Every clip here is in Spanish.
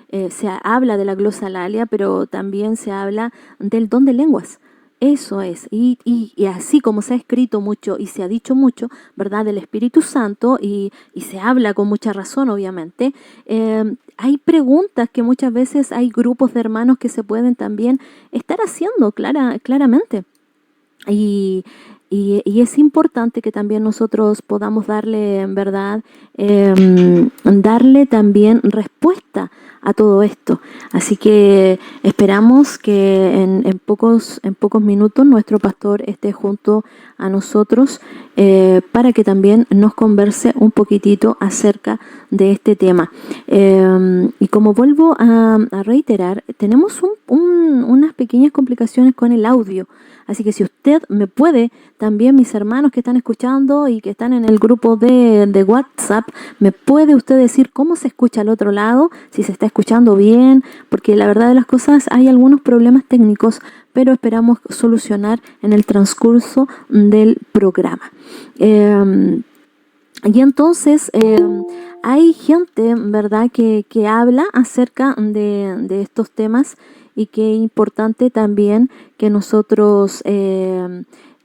se habla de la glosalalia, pero también se habla del don de lenguas. Eso es, y así como se ha escrito mucho y se ha dicho mucho, ¿verdad? Del Espíritu Santo y se habla con mucha razón, obviamente, hay preguntas que muchas veces hay grupos de hermanos que se pueden también estar haciendo claramente. Y, y es importante que también nosotros podamos darle, en verdad, darle también respuesta a todo esto. Así que esperamos que en pocos minutos nuestro pastor esté junto a nosotros para que también nos converse un poquitito acerca de este tema. Y como vuelvo a reiterar, tenemos unas pequeñas complicaciones con el audio. Así que si usted me puede, también mis hermanos que están escuchando y que están en el grupo de WhatsApp, me puede usted decir cómo se escucha al otro lado, si se está escuchando bien, porque la verdad de las cosas hay algunos problemas técnicos, pero esperamos solucionar en el transcurso del programa. Y entonces hay gente, ¿verdad?, que habla acerca de estos temas y que es importante también que nosotros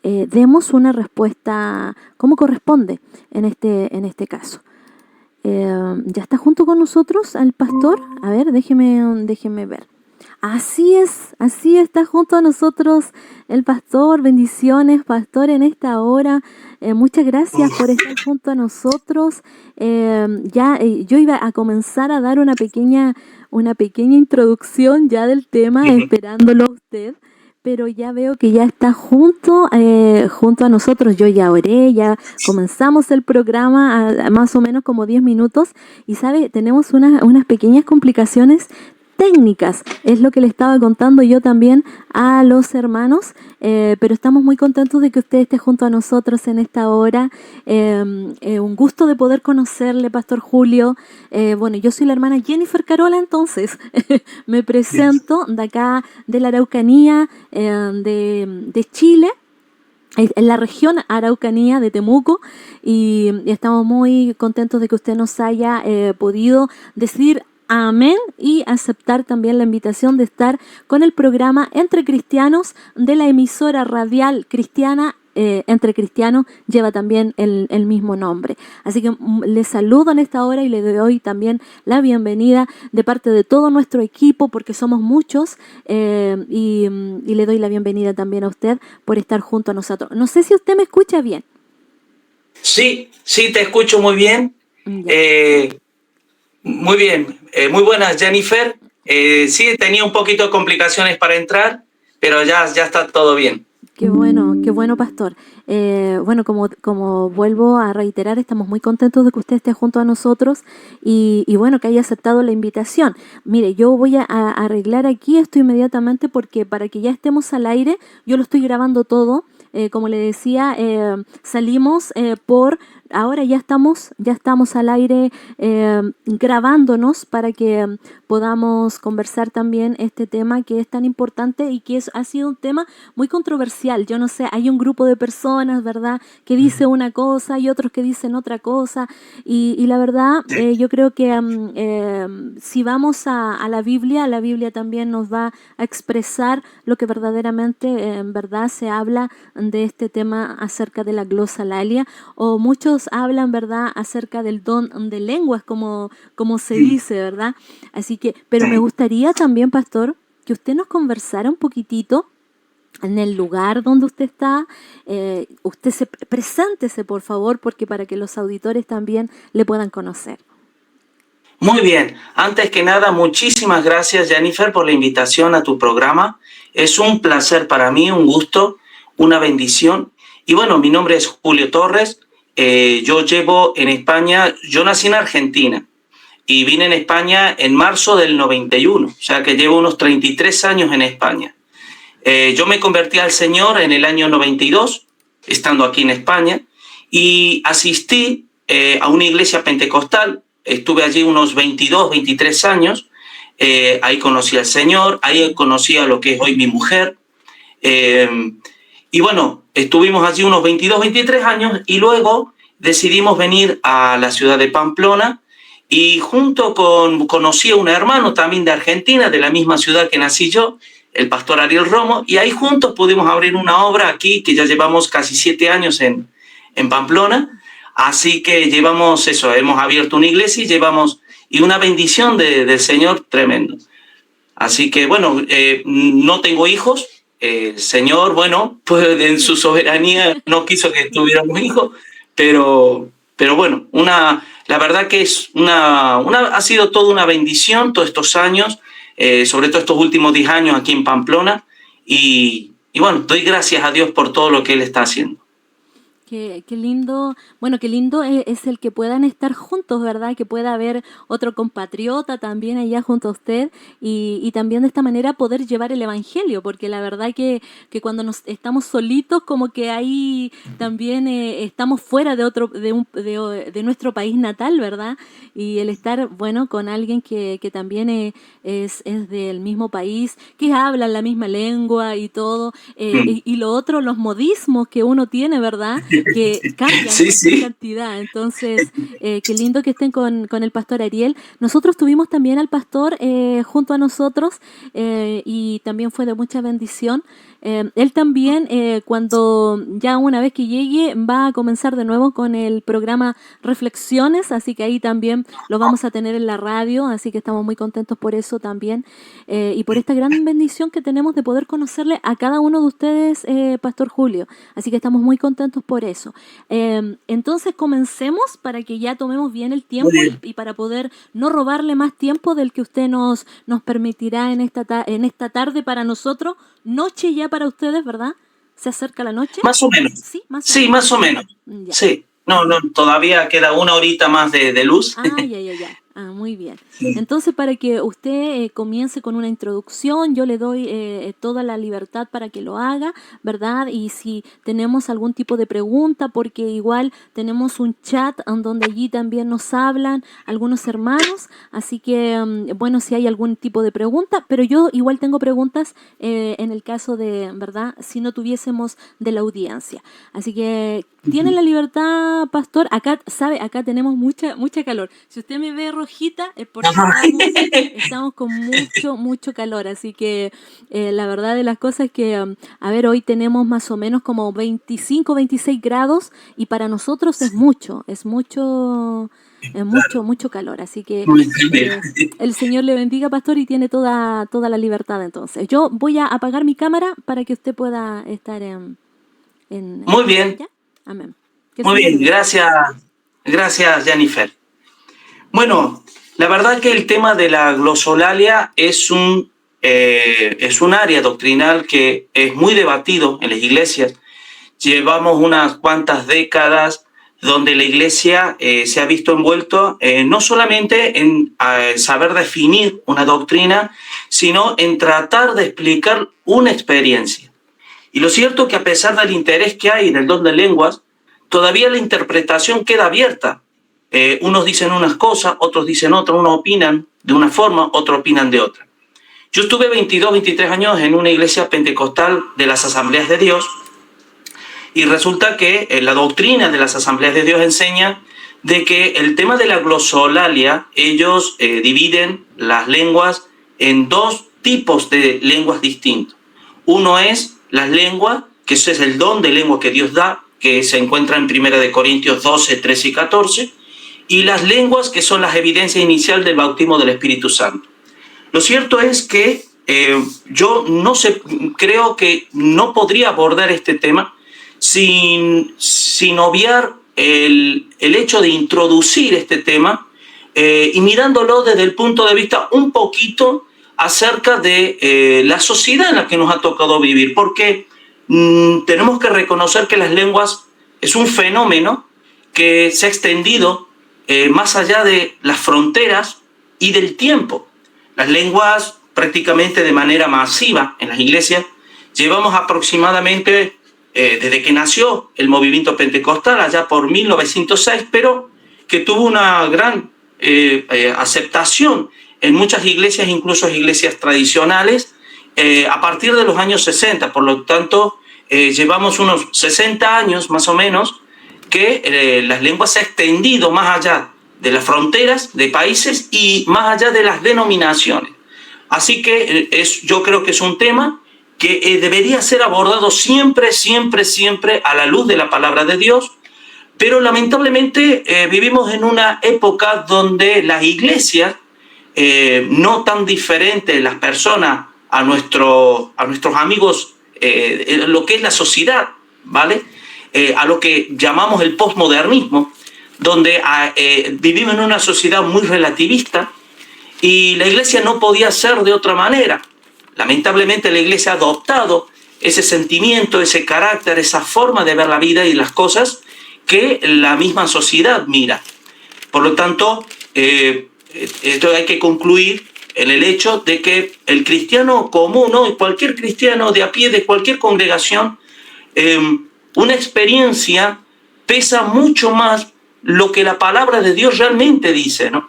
demos una respuesta como corresponde en este caso. ¿Ya está junto con nosotros el pastor? A ver, déjeme ver. Así está junto a nosotros el pastor. Bendiciones, pastor, en esta hora. Muchas gracias por estar junto a nosotros. Yo iba a comenzar a dar una pequeña introducción ya del tema, esperándolo a usted, pero ya veo que ya está junto a nosotros. Yo ya oré, ya comenzamos el programa a más o menos como 10 minutos y, ¿sabe? Tenemos unas pequeñas complicaciones técnicas, es lo que le estaba contando yo también a los hermanos, pero estamos muy contentos de que usted esté junto a nosotros en esta hora. Un gusto de poder conocerle, Pastor Julio. Bueno, yo soy la hermana Jennifer Carola, entonces me presento de acá, de la Araucanía, de Chile, en la región Araucanía de Temuco, y estamos muy contentos de que usted nos haya podido decir amén y aceptar también la invitación de estar con el programa Entre Cristianos de la emisora radial cristiana. Entre Cristianos lleva también el mismo nombre. Así que les saludo en esta hora y le doy también la bienvenida de parte de todo nuestro equipo, porque somos muchos, y le doy la bienvenida también a usted por estar junto a nosotros. No sé si usted me escucha bien. Sí, te escucho muy bien. Muy bien, muy buenas, Jennifer. Sí, tenía un poquito de complicaciones para entrar, pero ya está todo bien. Qué bueno, pastor. Bueno, como vuelvo a reiterar, estamos muy contentos de que usted esté junto a nosotros y bueno, que haya aceptado la invitación. Mire, yo voy a arreglar aquí esto inmediatamente, porque para que ya estemos al aire, yo lo estoy grabando todo. Como le decía, salimos ahora ya estamos al aire grabándonos para que podamos conversar también este tema que es tan importante y que ha sido un tema muy controversial. Yo no sé, hay un grupo de personas, ¿verdad?, que dice una cosa y otros que dicen otra cosa, y la verdad yo creo que si vamos a la Biblia también nos va a expresar lo que verdaderamente en verdad se habla de este tema acerca de la glosalalia, o muchos hablan, ¿verdad?, acerca del don de lenguas, como se dice, ¿verdad? Así que, pero me gustaría también, pastor, que usted nos conversara un poquitito en el lugar donde usted está. Usted preséntese, por favor, porque para que los auditores también le puedan conocer. Muy bien. Antes que nada, muchísimas gracias, Jennifer, por la invitación a tu programa. Es un placer para mí, un gusto, una bendición. Y bueno, mi nombre es Julio Torres. Yo llevo en España, yo nací en Argentina y vine en España en marzo del 91, o sea que llevo unos 33 años en España. Yo me convertí al Señor en el año 92, estando aquí en España, y asistí a una iglesia pentecostal. Estuve allí unos 22, 23 años. Ahí conocí al Señor, ahí conocí a lo que es hoy mi mujer. Y bueno, estuvimos allí unos 22, 23 años y luego decidimos venir a la ciudad de Pamplona y conocí a un hermano también de Argentina, de la misma ciudad que nací yo, el pastor Ariel Romo, y ahí juntos pudimos abrir una obra aquí, que ya llevamos casi 7 años en Pamplona, así que hemos abierto una iglesia y una bendición del Señor tremendo. Así que, bueno, no tengo hijos. El Señor, bueno, pues en su soberanía no quiso que tuviéramos hijos, pero bueno, la verdad que ha sido toda una bendición todos estos años, sobre todo estos últimos 10 años aquí en Pamplona, y bueno, doy gracias a Dios por todo lo que Él está haciendo. Qué lindo, bueno, qué lindo es el que puedan estar juntos, ¿verdad? Que pueda haber otro compatriota también allá junto a usted y también de esta manera poder llevar el evangelio, porque la verdad que cuando nos estamos solitos, como que ahí también estamos fuera de nuestro país natal, ¿verdad? Y el estar, bueno, con alguien que también es del mismo país, que habla la misma lengua y todo, y lo otro, los modismos que uno tiene, ¿verdad? Que cambian Sí. cantidad. Entonces, qué lindo que estén con el pastor Ariel. Nosotros tuvimos también al pastor junto a nosotros y también fue de mucha bendición. Él también, cuando ya una vez que llegue, va a comenzar de nuevo con el programa Reflexiones, así que ahí también lo vamos a tener en la radio, así que estamos muy contentos por eso también y por esta gran bendición que tenemos de poder conocerle a cada uno de ustedes, Pastor Julio. Así que estamos muy contentos por eso. Entonces comencemos para que ya tomemos bien el tiempo y para poder no robarle más tiempo del que usted nos permitirá en esta tarde para nosotros, noche ya para ustedes, ¿verdad? ¿Se acerca la noche? Más o menos. Sí, más o menos. Ya. Sí. No, todavía queda una horita más de luz. Ya. Muy bien. Entonces, para que usted comience con una introducción, yo le doy toda la libertad para que lo haga, ¿verdad? Y si tenemos algún tipo de pregunta, porque igual tenemos un chat donde allí también nos hablan algunos hermanos, así que, bueno, si hay algún tipo de pregunta, pero yo igual tengo preguntas en el caso de, ¿verdad? Si no tuviésemos de la audiencia. Así que tienen la libertad, pastor. Acá tenemos mucha calor. Si usted me ve rojita es porque estamos con mucho calor, así que la verdad de las cosas es que, hoy tenemos más o menos como 25, 26 grados y para nosotros es mucho calor, así que el Señor le bendiga, pastor, y tiene toda la libertad. Entonces, yo voy a apagar mi cámara para que usted pueda estar Muy bien. ¿ya? Amén. Muy bien, gracias Jennifer. Bueno, la verdad que el tema de la glosolalia es un área doctrinal que es muy debatido en las iglesias. Llevamos unas cuantas décadas donde la iglesia se ha visto envuelto no solamente en saber definir una doctrina, sino en tratar de explicar una experiencia. Y lo cierto es que a pesar del interés que hay en el don de lenguas, todavía la interpretación queda abierta. Unos dicen unas cosas, otros dicen otras, unos opinan de una forma, otros opinan de otra. Yo estuve 22, 23 años en una iglesia pentecostal de las Asambleas de Dios y resulta que la doctrina de las Asambleas de Dios enseña de que el tema de la glosolalia, ellos dividen las lenguas en 2 tipos de lenguas distintos. Uno es las lenguas, que ese es el don de lengua que Dios da, que se encuentra en 1 Corintios 12, 13 y 14, y las lenguas que son las evidencias iniciales del bautismo del Espíritu Santo. Lo cierto es que yo creo que no podría abordar este tema sin obviar el hecho de introducir este tema y mirándolo desde el punto de vista un poquito acerca de la sociedad en la que nos ha tocado vivir, porque tenemos que reconocer que las lenguas es un fenómeno que se ha extendido más allá de las fronteras y del tiempo. Las lenguas prácticamente de manera masiva en las iglesias llevamos aproximadamente desde que nació el movimiento pentecostal allá por 1906, pero que tuvo una gran aceptación en muchas iglesias, incluso iglesias tradicionales, a partir de los años 60. Por lo tanto, llevamos unos 60 años más o menos que las lenguas se ha extendido más allá las fronteras de países y más allá de las denominaciones. Así que yo creo que es un tema que debería ser abordado siempre, siempre, siempre a la luz de la palabra de Dios, pero lamentablemente vivimos en una época donde las iglesias, no tan diferentes las personas a nuestros amigos, lo que es la sociedad, ¿vale? A lo que llamamos el posmodernismo, donde vivimos en una sociedad muy relativista y la iglesia no podía ser de otra manera. Lamentablemente la iglesia ha adoptado ese sentimiento, ese carácter, esa forma de ver la vida y las cosas que la misma sociedad mira. Por lo tanto, esto hay que concluir en el hecho de que el cristiano común, ¿no? Cualquier cristiano de a pie, de cualquier congregación, una experiencia pesa mucho más lo que la palabra de Dios realmente dice, ¿no?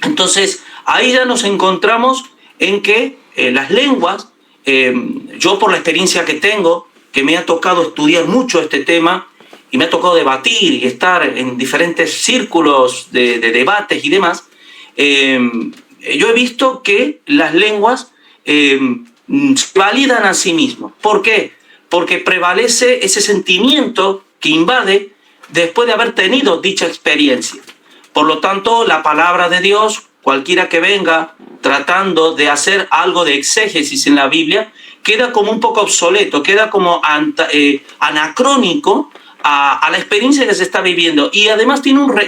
Entonces, ahí ya nos encontramos en que las lenguas, yo por la experiencia que tengo, que me ha tocado estudiar mucho este tema y me ha tocado debatir y estar en diferentes círculos de debates y demás, yo he visto que las lenguas se validan a sí mismas. ¿Por qué? Porque prevalece ese sentimiento que invade después de haber tenido dicha experiencia. Por lo tanto, la palabra de Dios, cualquiera que venga tratando de hacer algo de exégesis en la Biblia, queda como un poco obsoleto, queda como anacrónico a la experiencia que se está viviendo. Y además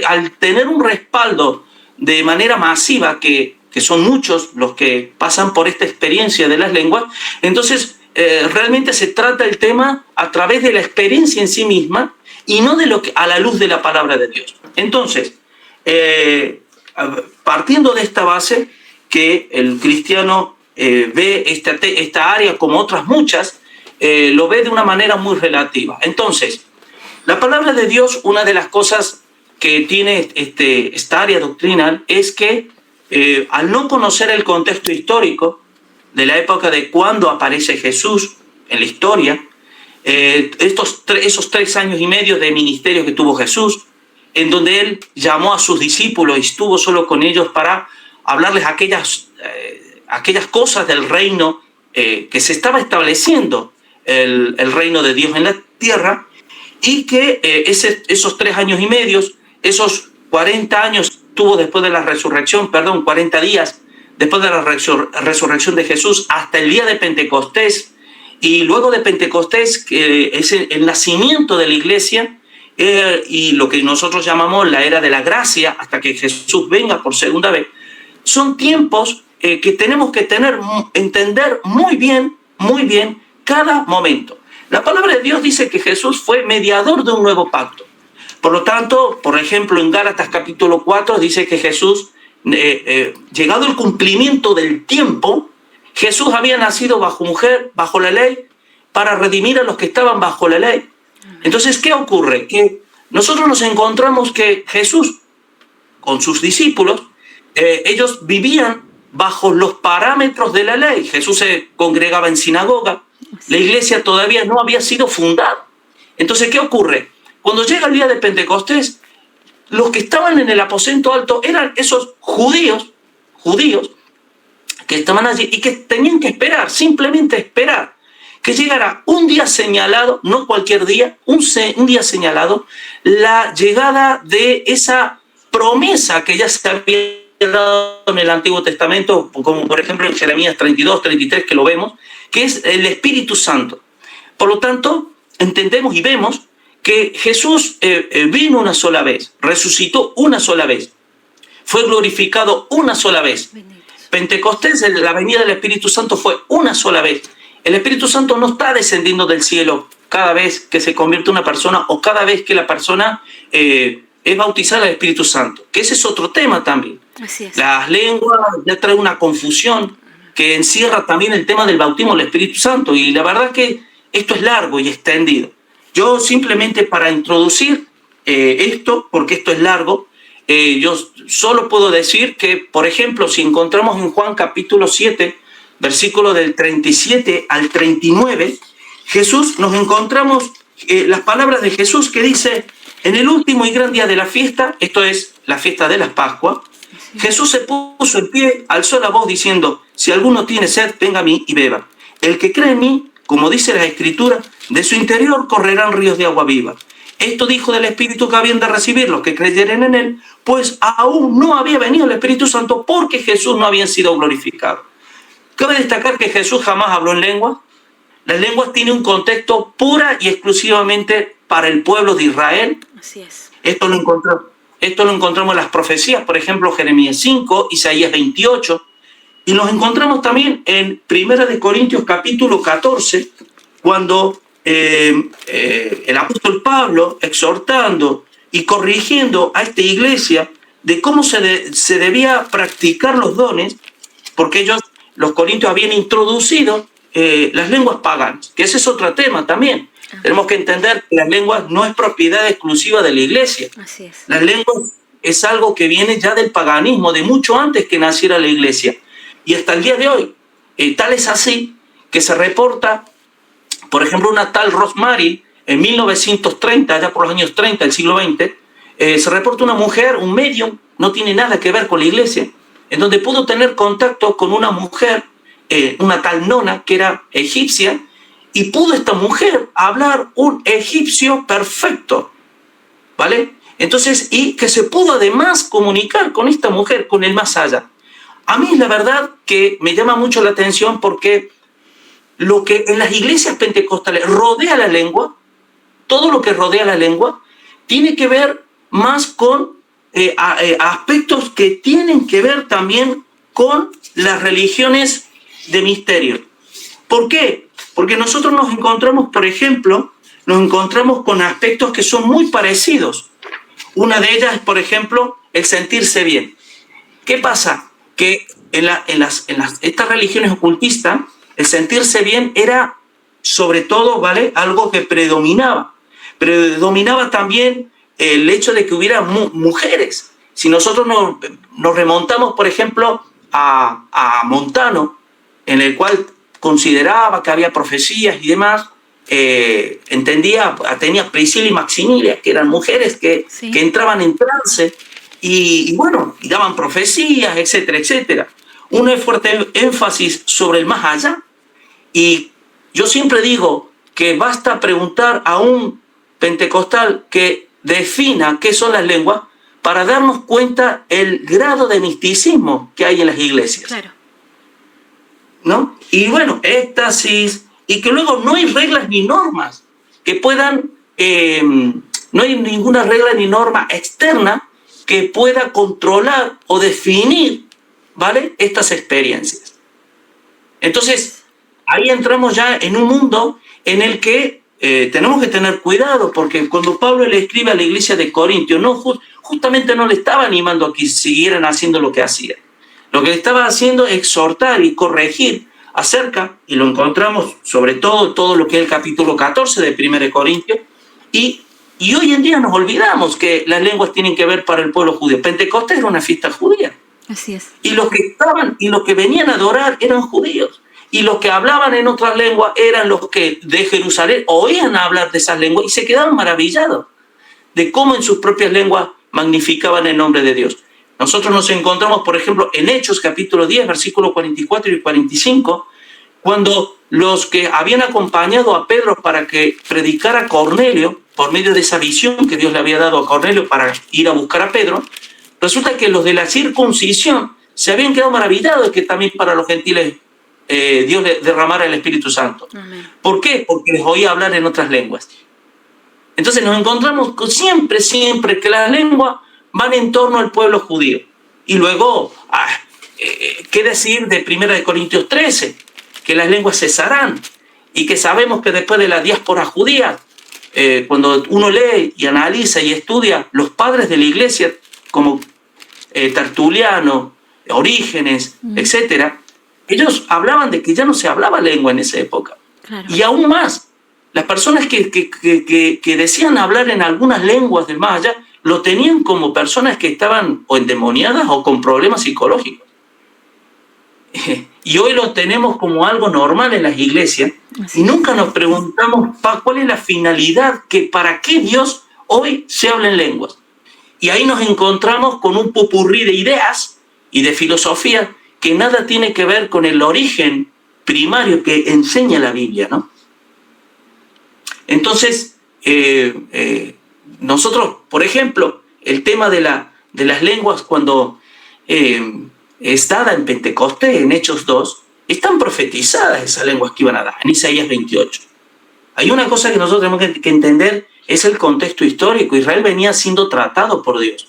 al tener un respaldo de manera masiva, que son muchos los que pasan por esta experiencia de las lenguas, entonces realmente se trata el tema a través de la experiencia en sí misma y no de a la luz de la palabra de Dios. Entonces, partiendo de esta base, que el cristiano ve esta área como otras muchas, lo ve de una manera muy relativa. Entonces, la palabra de Dios, una de las cosas que tiene esta área doctrinal es que al no conocer el contexto histórico de la época de cuando aparece Jesús en la historia, esos 3 años y medio de ministerio que tuvo Jesús, en donde él llamó a sus discípulos y estuvo solo con ellos para hablarles aquellas cosas del reino que se estaba estableciendo, el reino de Dios en la tierra, y que esos 3 años y medio, esos 40 años tuvo después de la resurrección, 40 días después de la resurrección de Jesús hasta el día de Pentecostés, y luego de Pentecostés, es el nacimiento de la iglesia, y lo que nosotros llamamos la era de la gracia, hasta que Jesús venga por segunda vez. Son tiempos que tenemos que entender muy bien cada momento. La palabra de Dios dice que Jesús fue mediador de un nuevo pacto. Por lo tanto, por ejemplo, en Gálatas capítulo 4 dice que Jesús, llegado el cumplimiento del tiempo, Jesús había nacido bajo mujer, bajo la ley, para redimir a los que estaban bajo la ley. Entonces, ¿qué ocurre? Que nosotros nos encontramos que Jesús, con sus discípulos, ellos vivían bajo los parámetros de la ley. Jesús se congregaba en sinagoga, la iglesia todavía no había sido fundada. Entonces, ¿qué ocurre? Cuando llega el día de Pentecostés, los que estaban en el aposento alto eran esos judíos que estaban allí y que tenían que esperar, simplemente esperar, que llegara un día señalado, no cualquier día, un día señalado, la llegada de esa promesa que ya se había dado en el Antiguo Testamento, como por ejemplo en Jeremías 32, 33, que lo vemos, que es el Espíritu Santo. Por lo tanto, entendemos y vemos que Jesús vino una sola vez, resucitó una sola vez, fue glorificado una sola vez. Pentecostés, la venida del Espíritu Santo, fue una sola vez. El Espíritu Santo no está descendiendo del cielo cada vez que se convierte una persona o cada vez que la persona es bautizada al Espíritu Santo, que ese es otro tema también. Así es. Las lenguas ya traen una confusión que encierra también el tema del bautismo del Espíritu Santo, y la verdad que esto es largo y extendido. Yo simplemente para introducir esto, porque esto es largo, yo solo puedo decir que, por ejemplo, si encontramos en Juan capítulo 7, versículo del 37 al 39, Jesús, nos encontramos las palabras de Jesús que dice: en el último y gran día de la fiesta, esto es la fiesta de las Pascuas, Jesús se puso en pie, alzó la voz diciendo: si alguno tiene sed, venga a mí y beba. El que cree en mí, como dice la Escritura, de su interior correrán ríos de agua viva. Esto dijo del Espíritu que habían de recibir los que creyeren en él, pues aún no había venido el Espíritu Santo porque Jesús no había sido glorificado. Cabe destacar que Jesús jamás habló en lenguas. Las lenguas tienen un contexto pura y exclusivamente para el pueblo de Israel. Así es. Esto lo encontramos en las profecías, por ejemplo, Jeremías 5, Isaías 28, y nos encontramos también en 1 Corintios capítulo 14, cuando el apóstol Pablo, exhortando y corrigiendo a esta iglesia de cómo se debía practicar los dones, porque los corintios habían introducido las lenguas paganas, que ese es otro tema también. Tenemos que entender que las lenguas no es propiedad exclusiva de la iglesia. Así es. Las lenguas es algo que viene ya del paganismo, de mucho antes que naciera la iglesia. Y hasta el día de hoy, tal es así que se reporta, por ejemplo, una tal Rosemary, en 1930, ya por los años 30 del siglo XX, se reporta una mujer, un medium, no tiene nada que ver con la iglesia, en donde pudo tener contacto con una mujer, una tal nona, que era egipcia, y pudo esta mujer hablar un egipcio perfecto, ¿vale? Entonces, y que se pudo además comunicar con esta mujer, con el más allá. A mí la verdad que me llama mucho la atención porque lo que en las iglesias pentecostales rodea la lengua, todo lo que rodea la lengua, tiene que ver más con aspectos que tienen que ver también con las religiones de misterio. ¿Por qué? Porque nosotros nos encontramos, por ejemplo, con aspectos que son muy parecidos. Una de ellas es, por ejemplo, el sentirse bien. ¿Qué pasa? Que en estas religiones ocultistas, el sentirse bien era, sobre todo, ¿vale?, algo que predominaba. Predominaba también el hecho de que hubiera mujeres. Si nosotros nos remontamos, por ejemplo, a Montano, en el cual consideraba que había profecías y demás, tenía Priscila y Maximilia, que eran mujeres que entraban en trance y bueno, y daban profecías, etcétera, etcétera. Un fuerte énfasis sobre el más allá. Y yo siempre digo que basta preguntar a un pentecostal que defina qué son las lenguas para darnos cuenta el grado de misticismo que hay en las iglesias. Claro. ¿No? Y bueno, éxtasis, y que luego no hay reglas ni normas que puedan, no hay ninguna regla ni norma externa que pueda controlar o definir, ¿vale?, estas experiencias. Entonces, ahí entramos ya en un mundo en el que tenemos que tener cuidado, porque cuando Pablo le escribe a la iglesia de Corintio, justamente no le estaba animando a que siguieran haciendo lo que hacían. Lo que le estaba haciendo es exhortar y corregir acerca, y lo encontramos sobre todo lo que es el capítulo 14 de 1 Corintios, y hoy en día nos olvidamos que las lenguas tienen que ver para el pueblo judío. Pentecostés era una fiesta judía. Así es. Y los que venían a adorar eran judíos. Y los que hablaban en otras lenguas eran los que de Jerusalén oían hablar de esas lenguas y se quedaban maravillados de cómo en sus propias lenguas magnificaban el nombre de Dios. Nosotros nos encontramos, por ejemplo, en Hechos capítulo 10, versículos 44 y 45, cuando los que habían acompañado a Pedro para que predicara a Cornelio, por medio de esa visión que Dios le había dado a Cornelio para ir a buscar a Pedro, resulta que los de la circuncisión se habían quedado maravillados de que también para los gentiles Dios le derramara el Espíritu Santo. Amén. ¿Por qué? Porque les oía hablar en otras lenguas. Entonces nos encontramos siempre que las lenguas van en torno al pueblo judío. Y luego, ¿qué decir de 1 Corintios 13? Que las lenguas cesarán y que sabemos que después de la diáspora judía, cuando uno lee y analiza y estudia los padres de la iglesia, como Tertuliano, Orígenes, etcétera, ellos hablaban de que ya no se hablaba lengua en esa época. Claro. Y aún más, las personas que decían hablar en algunas lenguas del más allá, lo tenían como personas que estaban o endemoniadas o con problemas psicológicos. Y hoy lo tenemos como algo normal en las iglesias y nunca nos preguntamos cuál es la finalidad, para qué Dios hoy se habla en lenguas. Y ahí nos encontramos con un popurrí de ideas y de filosofía que nada tiene que ver con el origen primario que enseña la Biblia, ¿no? Entonces, nosotros, por ejemplo, el tema de las lenguas cuando es dada en Pentecostés, en Hechos 2, están profetizadas esas lenguas que iban a dar, en Isaías 28. Hay una cosa que nosotros tenemos que entender, es el contexto histórico. Israel venía siendo tratado por Dios.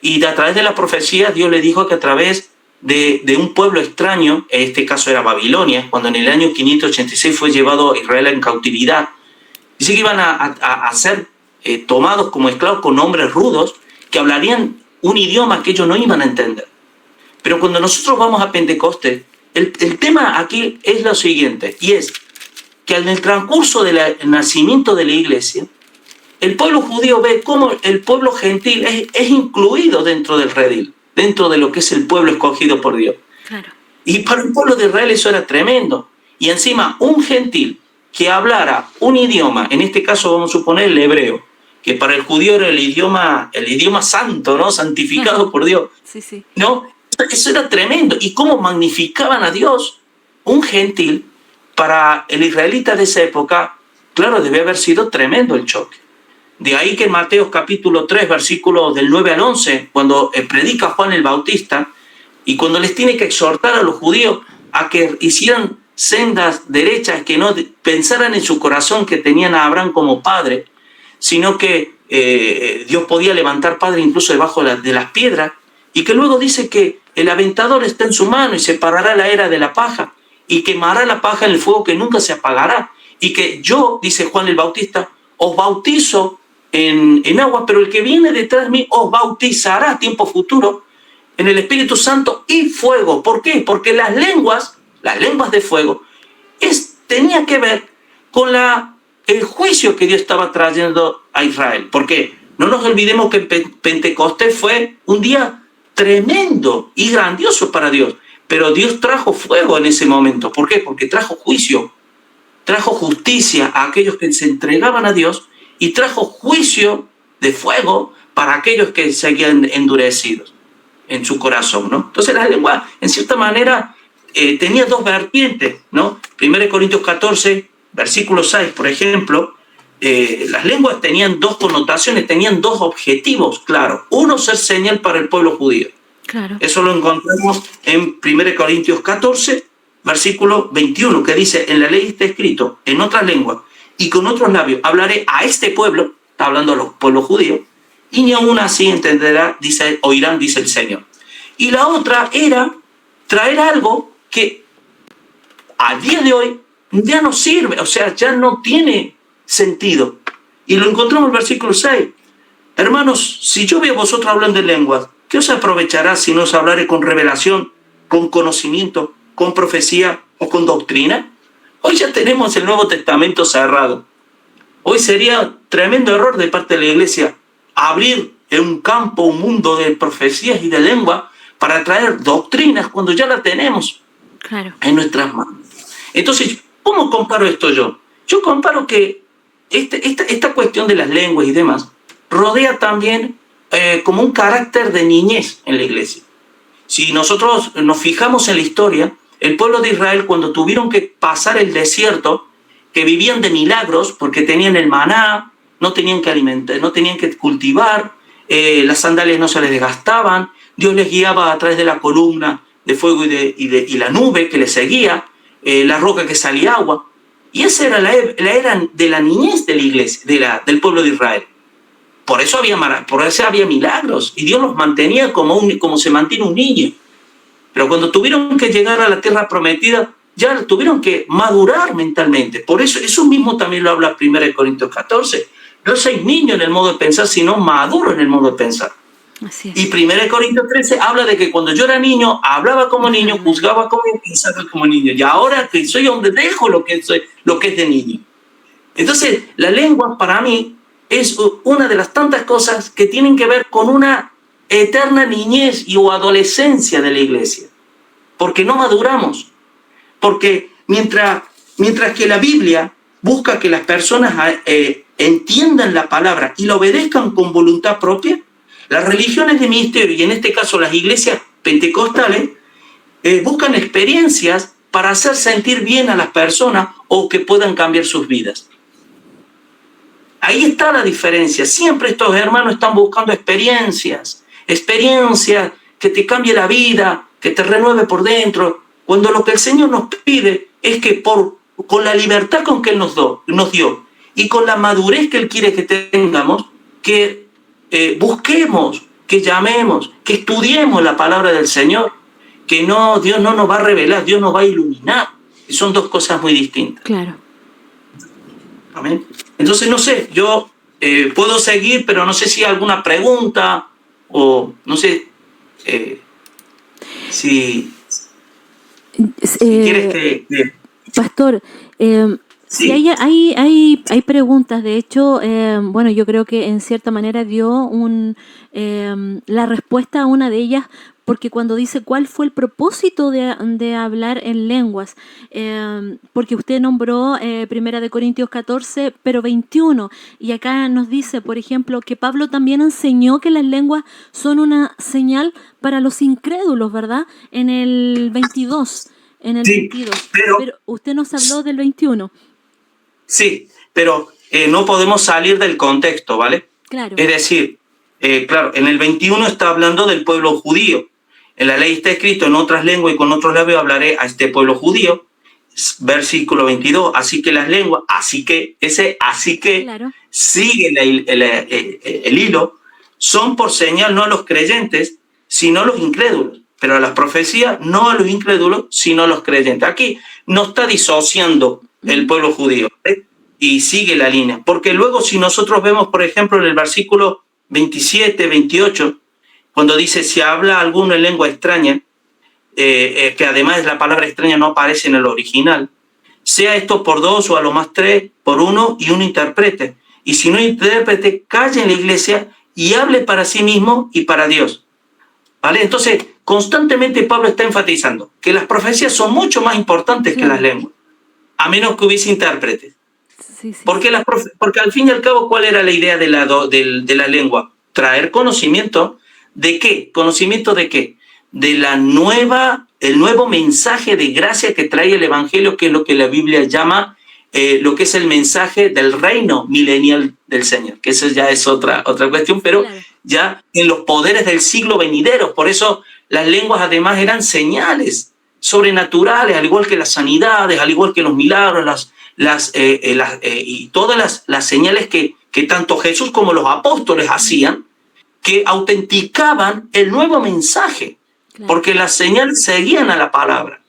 Y a través de la profecía, Dios le dijo que a través de un pueblo extraño, en este caso era Babilonia, cuando en el año 586 fue llevado Israel en cautividad, dice que iban a ser tomados como esclavos con hombres rudos que hablarían un idioma que ellos no iban a entender. Pero cuando nosotros vamos a Pentecostés, el tema aquí es lo siguiente, y es que en el transcurso del nacimiento de la iglesia, el pueblo judío ve cómo el pueblo gentil es incluido dentro del redil, dentro de lo que es el pueblo escogido por Dios. Claro. Y para el pueblo de Israel eso era tremendo. Y encima, un gentil que hablara un idioma, en este caso vamos a suponer el hebreo, que para el judío era el idioma santo, ¿no? Santificado por Dios. Sí, sí. ¿No? Eso era tremendo. Y cómo magnificaban a Dios. Un gentil, para el israelita de esa época, claro, debe haber sido tremendo el choque. De ahí que en Mateo capítulo 3, versículos del 9 al 11, cuando predica Juan el Bautista, y cuando les tiene que exhortar a los judíos a que hicieran sendas derechas, que no pensaran en su corazón que tenían a Abraham como padre, sino que Dios podía levantar padre incluso debajo de las piedras, y que luego dice que el aventador está en su mano y separará la era de la paja, y quemará la paja en el fuego que nunca se apagará, y que yo, dice Juan el Bautista, os bautizo en agua, pero el que viene detrás de mí os bautizará a tiempo futuro en el Espíritu Santo y fuego. ¿Por qué? Porque las lenguas de fuego, tenía que ver con el juicio que Dios estaba trayendo a Israel. ¿Por qué? No nos olvidemos que Pentecostés fue un día tremendo y grandioso para Dios, pero Dios trajo fuego en ese momento. ¿Por qué? Porque trajo juicio, trajo justicia a aquellos que se entregaban a Dios y trajo juicio de fuego para aquellos que seguían endurecidos en su corazón, ¿no? Entonces la lengua, en cierta manera, tenía dos vertientes, ¿no? 1 Corintios 14, versículo 6, por ejemplo, las lenguas tenían dos connotaciones, tenían dos objetivos, claro. Uno, ser señal para el pueblo judío. Claro. Eso lo encontramos en 1 Corintios 14, versículo 21, que dice, en la ley está escrito, en otras lenguas y con otros labios hablaré a este pueblo, está hablando a los pueblos judíos, y ni aún así entenderá, oirán, dice el Señor. Y la otra era traer algo que a día de hoy ya no sirve, o sea, ya no tiene sentido. Y lo encontramos en el versículo 6. Hermanos, si yo veo a vosotros hablando en lenguas, ¿qué os aprovechará si no os hablaré con revelación, con conocimiento, con profecía o con doctrina? Hoy ya tenemos el Nuevo Testamento cerrado. Hoy sería tremendo error de parte de la iglesia abrir en un campo, un mundo de profecías y de lengua para traer doctrinas cuando ya la tenemos en nuestras manos. Entonces, ¿cómo comparo esto yo? Yo comparo que esta cuestión de las lenguas y demás rodea también como un carácter de niñez en la iglesia. Si nosotros nos fijamos en la historia, el pueblo de Israel, cuando tuvieron que pasar el desierto, que vivían de milagros porque tenían el maná, no tenían que alimentar, no tenían que cultivar, las sandalias no se les desgastaban, Dios les guiaba a través de la columna de fuego y la nube que les seguía, la roca que salía agua. Y esa era la era de la niñez de la iglesia, del pueblo de Israel. Por eso había milagros y Dios los mantenía como se mantiene un niño. Pero cuando tuvieron que llegar a la tierra prometida, ya tuvieron que madurar mentalmente. Por eso mismo también lo habla 1 Corintios 14. No sois niños en el modo de pensar, sino maduro en el modo de pensar. Así es. Y 1 Corintios 13 habla de que cuando yo era niño, hablaba como niño, juzgaba como niño, pensaba como niño. Y ahora que soy hombre, dejo lo que es de niño. Entonces, la lengua para mí es una de las tantas cosas que tienen que ver con una eterna niñez o adolescencia de la iglesia. Porque no maduramos. Porque mientras que la Biblia busca que las personas entiendan la palabra y la obedezcan con voluntad propia, Las religiones de misterio, y en este caso las iglesias pentecostales, buscan experiencias para hacer sentir bien a las personas o que puedan cambiar sus vidas. Ahí está la diferencia. Siempre estos hermanos están buscando experiencias que te cambie la vida, que te renueve por dentro, cuando lo que el Señor nos pide es que con la libertad con que Él nos dio y con la madurez que Él quiere que tengamos, que busquemos, que llamemos, que estudiemos la palabra del Señor, que Dios no nos va a revelar, Dios nos va a iluminar. Y son dos cosas muy distintas. Claro. Amén. Entonces, no sé, yo puedo seguir, pero no sé si hay alguna pregunta o no sé si quieres que... Pastor, Sí. sí, hay preguntas. De hecho, bueno, yo creo que en cierta manera dio la respuesta a una de ellas, porque cuando dice cuál fue el propósito de hablar en lenguas, porque usted nombró 1 Corintios 14, pero 21, y acá nos dice, por ejemplo, que Pablo también enseñó que las lenguas son una señal para los incrédulos, ¿verdad? En el 22. Sí, 22. pero Usted nos habló del 21. sí, pero no podemos salir del contexto, ¿vale? Claro. Es decir, claro, en el 21 está hablando del pueblo judío. En la ley está escrito en otras lenguas y con otros labios hablaré a este pueblo judío. Versículo 22. Así que las lenguas, así que Claro. sigue el hilo, son por señal no a los creyentes, sino a los incrédulos. Pero a las profecías no a los incrédulos, sino a los creyentes. Aquí no está disociando el pueblo judío, ¿eh? Y sigue la línea. Porque luego si nosotros vemos, por ejemplo, en el versículo 27, 28, cuando dice, si habla alguno en lengua extraña, que además la palabra extraña no aparece en el original, sea esto por dos o a lo más tres, por uno y uno intérprete. Y si no intérprete, calle en la iglesia y hable para sí mismo y para Dios. ¿Vale? Entonces, constantemente Pablo está enfatizando que las profecías son mucho más importantes que las lenguas, a menos que hubiese intérpretes. Sí. Porque al fin y al cabo, ¿cuál era la idea de la lengua? Traer conocimiento. ¿De qué? ¿Conocimiento de qué? De el nuevo mensaje de gracia que trae el Evangelio, que es lo que la Biblia llama lo que es el mensaje del reino milenial del Señor, que eso ya es otra cuestión, pero claro, ya en los poderes del siglo venidero. Por eso las lenguas además eran señales sobrenaturales, al igual que las sanidades, al igual que los milagros, y todas las señales que tanto Jesús como los apóstoles hacían, que autenticaban el nuevo mensaje, claro, porque las señales seguían a la palabra,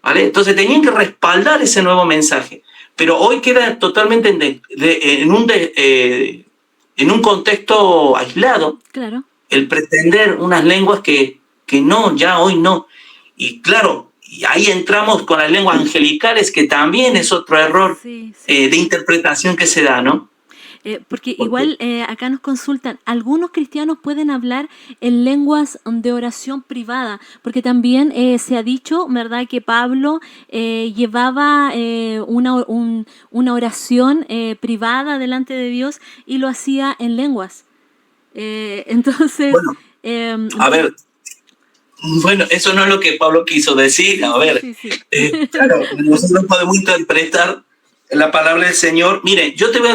¿vale? Entonces tenían que respaldar ese nuevo mensaje, pero hoy queda totalmente en un contexto aislado, claro, el pretender unas lenguas que no, ya hoy no. Y claro, y ahí entramos con las lenguas angelicales, que también es otro error de interpretación que se da, ¿no? Porque igual acá nos consultan, algunos cristianos pueden hablar en lenguas de oración privada, porque también se ha dicho, ¿verdad?, que Pablo llevaba una oración privada delante de Dios y lo hacía en lenguas. Entonces... Bueno, a ver, bueno, eso no es lo que Pablo quiso decir. A ver, sí. Claro, nosotros podemos interpretar la palabra del Señor. Mire, yo te voy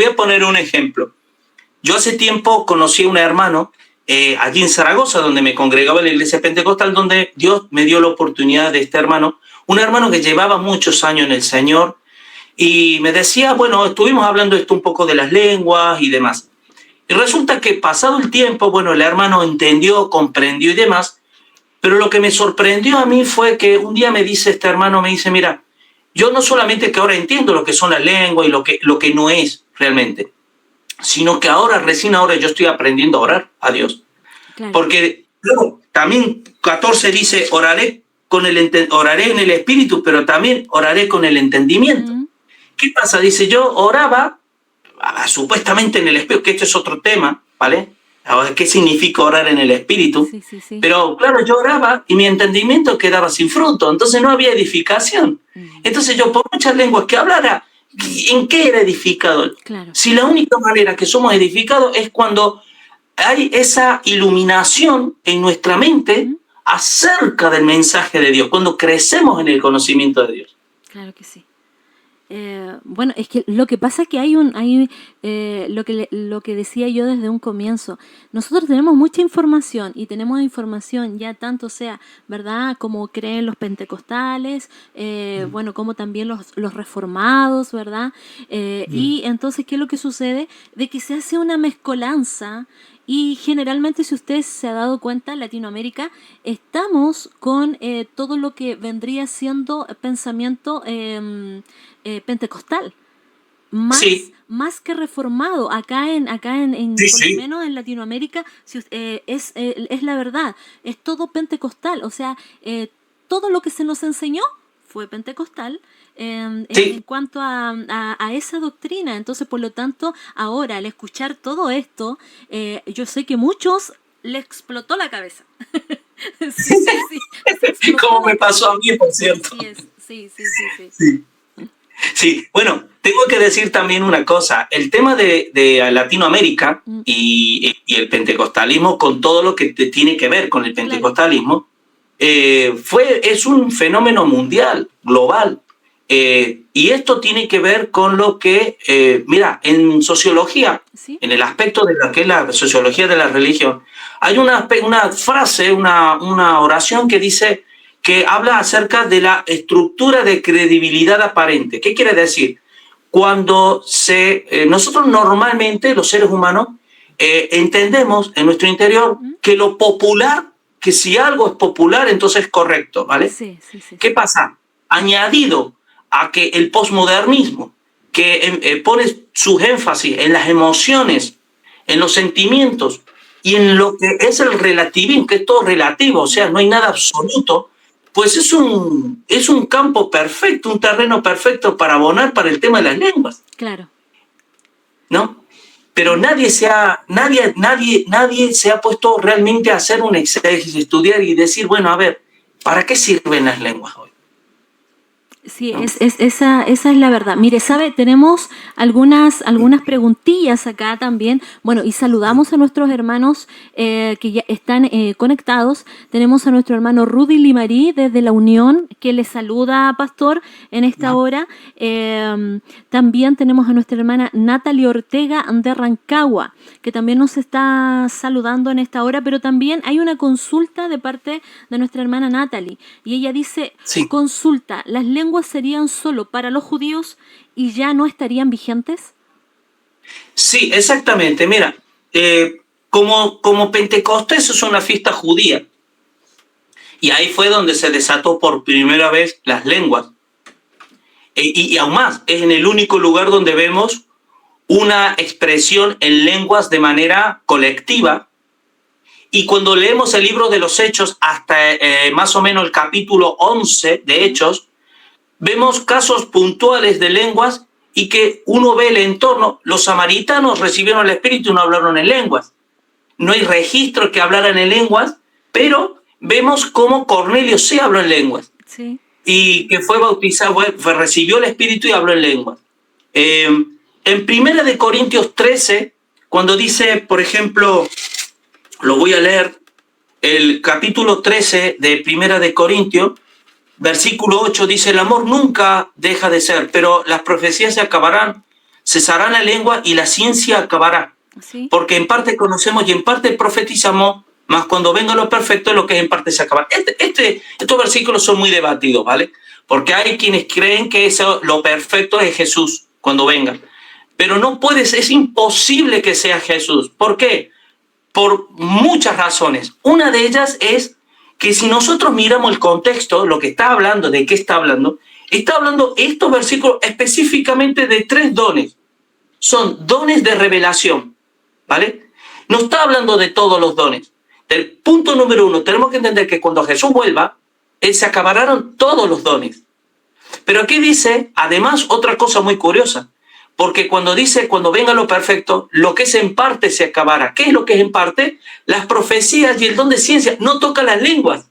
a poner un ejemplo. Yo hace tiempo conocí a un hermano allí en Zaragoza, donde me congregaba en la iglesia pentecostal, donde Dios me dio la oportunidad de este hermano, un hermano que llevaba muchos años en el Señor, y me decía, bueno, estuvimos hablando esto un poco de las lenguas y demás. Y resulta que pasado el tiempo, bueno, el hermano entendió, comprendió y demás, pero lo que me sorprendió a mí fue que un día me dice este hermano, me dice, mira, yo no solamente que ahora entiendo lo que son las lenguas y lo que no es realmente, sino que recién ahora yo estoy aprendiendo a orar a Dios. Claro. Porque luego también 14 dice, oraré en el espíritu, pero también oraré con el entendimiento. ¿Qué pasa? Dice, yo oraba supuestamente en el espíritu, que esto es otro tema, ¿vale? Ahora, ¿qué significa orar en el espíritu? Sí. Pero claro, yo oraba y mi entendimiento quedaba sin fruto, entonces no había edificación. Entonces yo, por muchas lenguas que hablara, ¿en qué era edificador? Claro. Si la única manera que somos edificados es cuando hay esa iluminación en nuestra mente acerca del mensaje de Dios, cuando crecemos en el conocimiento de Dios. Claro que sí. Bueno, es que lo que pasa es que lo que decía yo desde un comienzo, nosotros tenemos mucha información y tenemos información ya tanto sea, ¿verdad? Como creen los pentecostales, bueno, como también los reformados, ¿verdad? Y entonces, ¿qué es lo que sucede? De que se hace una mezcolanza. Y generalmente, si usted se ha dado cuenta, en Latinoamérica estamos con todo lo que vendría siendo pensamiento pentecostal, Sí, más que reformado. Acá en sí, por lo sí. menos en Latinoamérica, es la verdad, es todo pentecostal. O sea, todo lo que se nos enseñó fue pentecostal en Sí, cuanto a esa doctrina. Entonces, por lo tanto, ahora al escuchar todo esto, yo sé que muchos le explotó la cabeza. Sí, sí, sí, les explotó como la me pasó a mí, por cierto. Así es, sí, sí, sí, sí. Sí. Sí, bueno, tengo que decir también una cosa. El tema de Latinoamérica Mm, y el pentecostalismo, con todo lo que tiene que ver con el claro. pentecostalismo, es un fenómeno mundial, global. Y esto tiene que ver con lo que, mira, en sociología, ¿Sí? en el aspecto de lo que es la sociología de la religión, hay una frase, una oración que dice que habla acerca de la estructura de credibilidad aparente. ¿Qué quiere decir? Cuando nosotros normalmente, los seres humanos, entendemos en nuestro interior que lo popular, que si algo es popular, entonces es correcto, ¿vale? Sí, sí, sí, ¿Qué sí. pasa? Añadido a que el posmodernismo, que pone sus énfasis en las emociones, en los sentimientos y en lo que es el relativismo, que es todo relativo, o sea, no hay nada absoluto, pues es un campo perfecto, un terreno perfecto para abonar para el tema de las lenguas, Claro. ¿no? Pero nadie se ha puesto realmente a hacer un exégesis, estudiar y decir, bueno, a ver, ¿para qué sirven las lenguas hoy? Sí, ¿No? esa es la verdad. Mire, sabe, tenemos algunas preguntillas acá también. Bueno, y saludamos a nuestros hermanos que ya están conectados. Tenemos a nuestro hermano Rudy Limarí desde la Unión, que le saluda, pastor, en esta hora. También tenemos a nuestra hermana Natalie Ortega de Rancagua, que también nos está saludando en esta hora, pero también hay una consulta de parte de nuestra hermana Natalie. Y ella dice, Sí. consulta, ¿las lenguas serían solo para los judíos y ya no estarían vigentes? Sí, exactamente. Mira, como Pentecostés es una fiesta judía, y ahí fue donde se desató por primera vez las lenguas. Y aún más, es en el único lugar donde vemos una expresión en lenguas de manera colectiva. Y cuando leemos el libro de los Hechos, hasta más o menos el capítulo 11 de Hechos, vemos casos puntuales de lenguas y que uno ve el entorno. Los samaritanos recibieron el Espíritu y no hablaron en lenguas. No hay registro que hablaran en lenguas, pero vemos cómo Cornelio sí habló en lenguas. Sí. Y que fue bautizado, recibió el Espíritu y habló en lenguas. En 1 Corintios 13, cuando dice, por ejemplo, lo voy a leer, el capítulo 13 de 1 Corintios, versículo 8 dice, el amor nunca deja de ser, pero las profecías se acabarán, cesará la lengua y la ciencia acabará. Sí. Porque en parte conocemos y en parte profetizamos, mas cuando venga lo perfecto, lo que es en parte se acabará. Estos versículos son muy debatidos, ¿vale? Porque hay quienes creen que lo perfecto es Jesús cuando venga. Pero no puedes, es imposible que sea Jesús. ¿Por qué? Por muchas razones. Una de ellas es que si nosotros miramos el contexto, lo que está hablando, de qué está hablando estos versículos específicamente de 3 dones. Son dones de revelación, ¿vale? No está hablando de todos los dones. Del punto número 1, tenemos que entender que cuando Jesús vuelva, se acabarán todos los dones. Pero aquí dice, además, otra cosa muy curiosa. Porque cuando dice, cuando venga lo perfecto, lo que es en parte se acabará. ¿Qué es lo que es en parte? Las profecías y el don de ciencia. No toca las lenguas.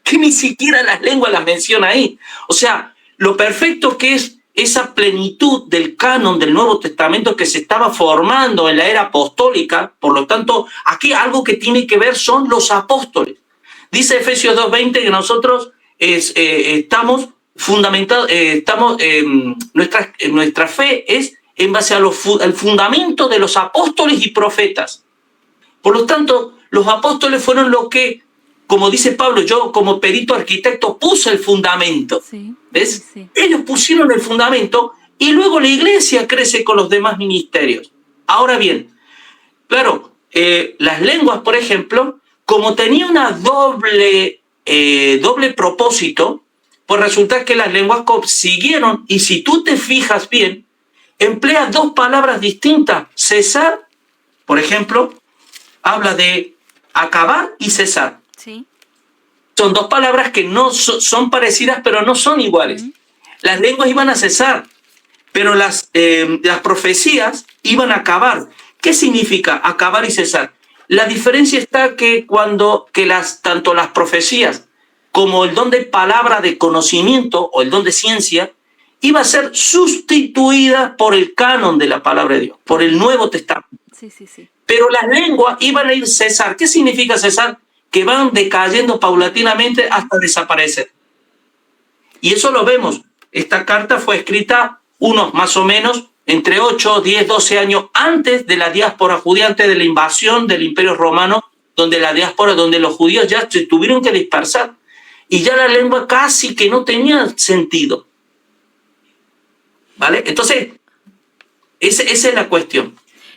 Que ni siquiera las lenguas las menciona ahí. O sea, lo perfecto que es esa plenitud del canon del Nuevo Testamento que se estaba formando en la era apostólica. Por lo tanto, aquí algo que tiene que ver son los apóstoles. Dice Efesios 2:20 que nosotros estamos fundamentados, nuestra fe es en base al fundamento de los apóstoles y profetas. Por lo tanto, los apóstoles fueron los que, como dice Pablo, yo como perito arquitecto puse el fundamento. Sí, ¿Ves? sí. Ellos pusieron el fundamento y luego la iglesia crece con los demás ministerios. Ahora bien, claro, las lenguas, por ejemplo, como tenía una doble propósito, pues resulta que las lenguas siguieron, y si tú te fijas bien, emplea dos palabras distintas. Cesar, por ejemplo, habla de acabar y cesar. Sí. Son dos palabras que no son parecidas, pero no son iguales. Las lenguas iban a cesar, pero las profecías iban a acabar. ¿Qué significa acabar y cesar? La diferencia está que tanto las profecías como el don de palabra de conocimiento o el don de ciencia iba a ser sustituida por el canon de la palabra de Dios, por el Nuevo Testamento. Sí, sí, sí. Pero las lenguas iban a ir cesar. ¿Qué significa cesar? Que van decayendo paulatinamente hasta desaparecer. Y eso lo vemos. Esta carta fue escrita unos más o menos entre 8, 10, 12 años antes de la diáspora judía, antes de la invasión del Imperio Romano, donde los judíos ya se tuvieron que dispersar. Y ya la lengua casi que no tenía sentido. ¿Vale? Entonces, esa es la cuestión.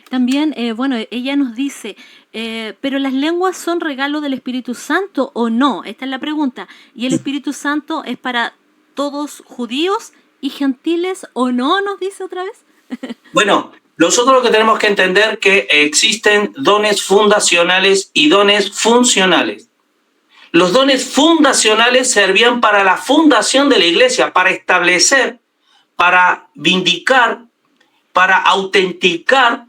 También, ella nos dice, ¿pero las lenguas son regalo del Espíritu Santo o no? Esta es la pregunta. ¿Y el Espíritu Santo es para todos judíos y gentiles o no? Nos dice otra vez. Bueno, nosotros lo que tenemos que entender es que existen dones fundacionales y dones funcionales. Los dones fundacionales servían para la fundación de la iglesia, para establecer, para vindicar, para autenticar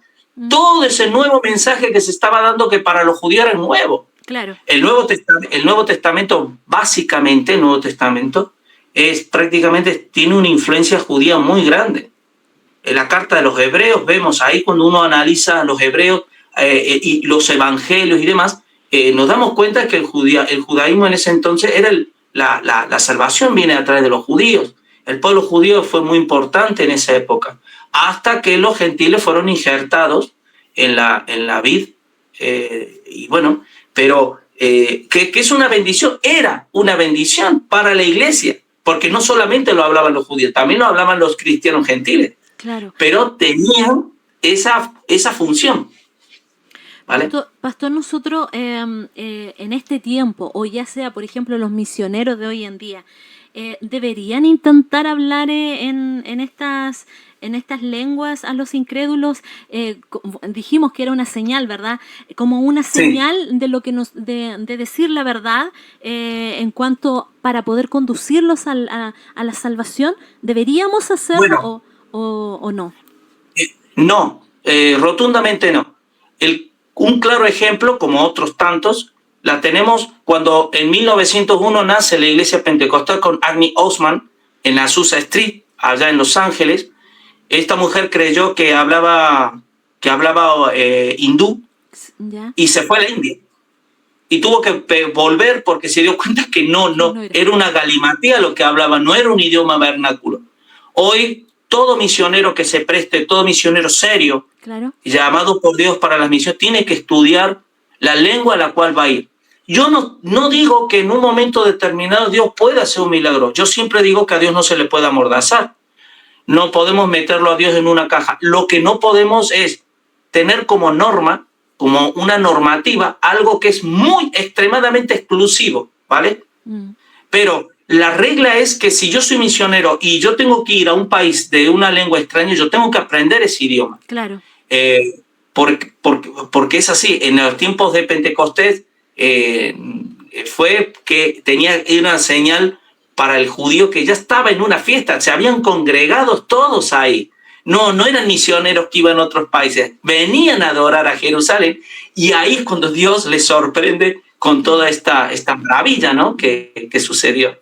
todo ese nuevo mensaje que se estaba dando, que para los judíos era nuevo. Claro. El Nuevo Testamento, básicamente, el Nuevo Testamento, tiene una influencia judía muy grande. En la carta de los hebreos, vemos ahí cuando uno analiza los hebreos y los evangelios y demás, nos damos cuenta que el judaísmo en ese entonces era la salvación viene a través de los judíos. El pueblo judío fue muy importante en esa época, hasta que los gentiles fueron injertados en la vid. Y bueno, pero que es una bendición, era una bendición para la iglesia, porque no solamente lo hablaban los judíos, también lo hablaban los cristianos gentiles. Claro. Pero tenían esa función. ¿Vale? Pastor, nosotros en este tiempo, o ya sea, por ejemplo, los misioneros de hoy en día, deberían intentar hablar en estas lenguas a los incrédulos. Dijimos que era una señal, ¿verdad? Como una señal de lo que de decir la verdad en cuanto para poder conducirlos a la salvación. ¿Deberíamos hacerlo o no? No, rotundamente no. Un claro ejemplo, como otros tantos, la tenemos cuando en 1901 nace la Iglesia Pentecostal con Agni Osman en Azusa Street, allá en Los Ángeles. Esta mujer creyó que hablaba hindú. ¿Ya? Y se fue a la India. Y tuvo que volver porque se dio cuenta que no era una galimatía lo que hablaba, no era un idioma vernáculo. Hoy, todo misionero que se preste, todo misionero serio, claro, llamado por Dios para las misiones, tiene que estudiar la lengua a la cual va a ir. Yo no digo que en un momento determinado Dios pueda hacer un milagro. Yo siempre digo que a Dios no se le puede amordazar. No podemos meterlo a Dios en una caja. Lo que no podemos es tener como norma, como una normativa, algo que es muy extremadamente exclusivo, ¿vale? Pero la regla es que si yo soy misionero y yo tengo que ir a un país de una lengua extraña, yo tengo que aprender ese idioma. Claro. Porque es así. En los tiempos de Pentecostés fue que tenía una señal para el judío que ya estaba en una fiesta, se habían congregado todos ahí. No eran misioneros que iban a otros países, venían a adorar a Jerusalén, y ahí es cuando Dios les sorprende con toda esta maravilla, ¿no? que sucedió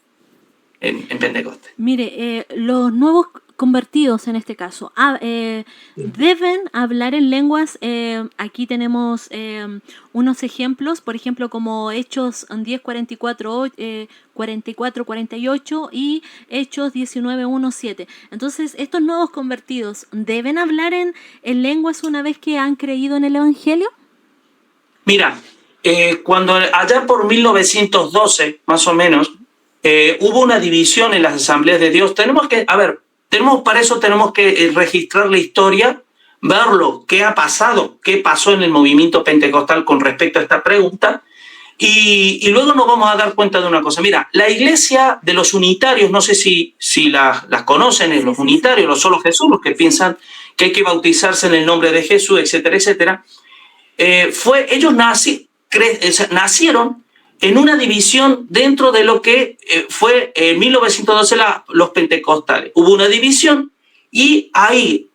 en Pentecostés. Mire, los nuevos convertidos en este caso, deben hablar en lenguas. Aquí tenemos unos ejemplos, por ejemplo, como Hechos 10, 44, 48 y Hechos 19, 1, 7. Entonces, estos nuevos convertidos, ¿deben hablar en lenguas una vez que han creído en el Evangelio? Mira, cuando allá por 1912, más o menos, hubo una división en las asambleas de Dios. Para eso tenemos que registrar la historia, verlo, qué ha pasado, qué pasó en el movimiento pentecostal con respecto a esta pregunta, y luego nos vamos a dar cuenta de una cosa. Mira, la iglesia de los unitarios, no sé si las conocen, los unitarios, los solo Jesús, los que piensan que hay que bautizarse en el nombre de Jesús, etcétera, etcétera. Ellos nacieron en una división dentro de lo que fue en 1912 los pentecostales. Hubo una división y ahí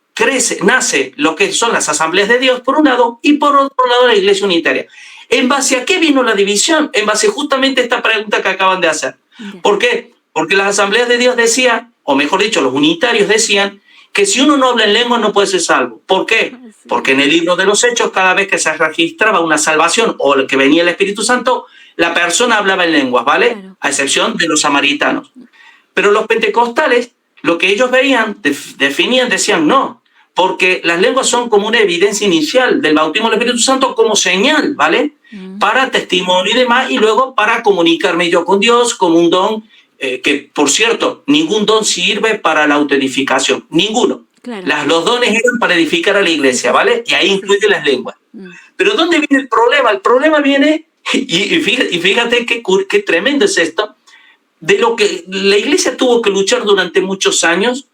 nace lo que son las asambleas de Dios por un lado y por otro lado la iglesia unitaria. ¿En base a qué vino la división? En base justamente a esta pregunta que acaban de hacer. ¿Por qué? Porque las asambleas de Dios decían, o mejor dicho, los unitarios decían, que si uno no habla en lengua no puede ser salvo. ¿Por qué? Porque en el libro de los Hechos, cada vez que se registraba una salvación o que venía el Espíritu Santo, la persona hablaba en lenguas, ¿vale? Claro. A excepción de los samaritanos. Pero los pentecostales, lo que ellos veían, definían, decían no, porque las lenguas son como una evidencia inicial del bautismo del Espíritu Santo como señal, ¿vale? Para testimonio y demás, y luego para comunicarme yo con Dios como un don. Que, por cierto, ningún don sirve para la autoedificación, ninguno. Claro. Los dones eran para edificar a la iglesia, ¿vale? Y ahí incluye las lenguas. Pero ¿dónde viene el problema? El problema viene, y fíjate qué tremendo es esto, de lo que la iglesia tuvo que luchar durante muchos años,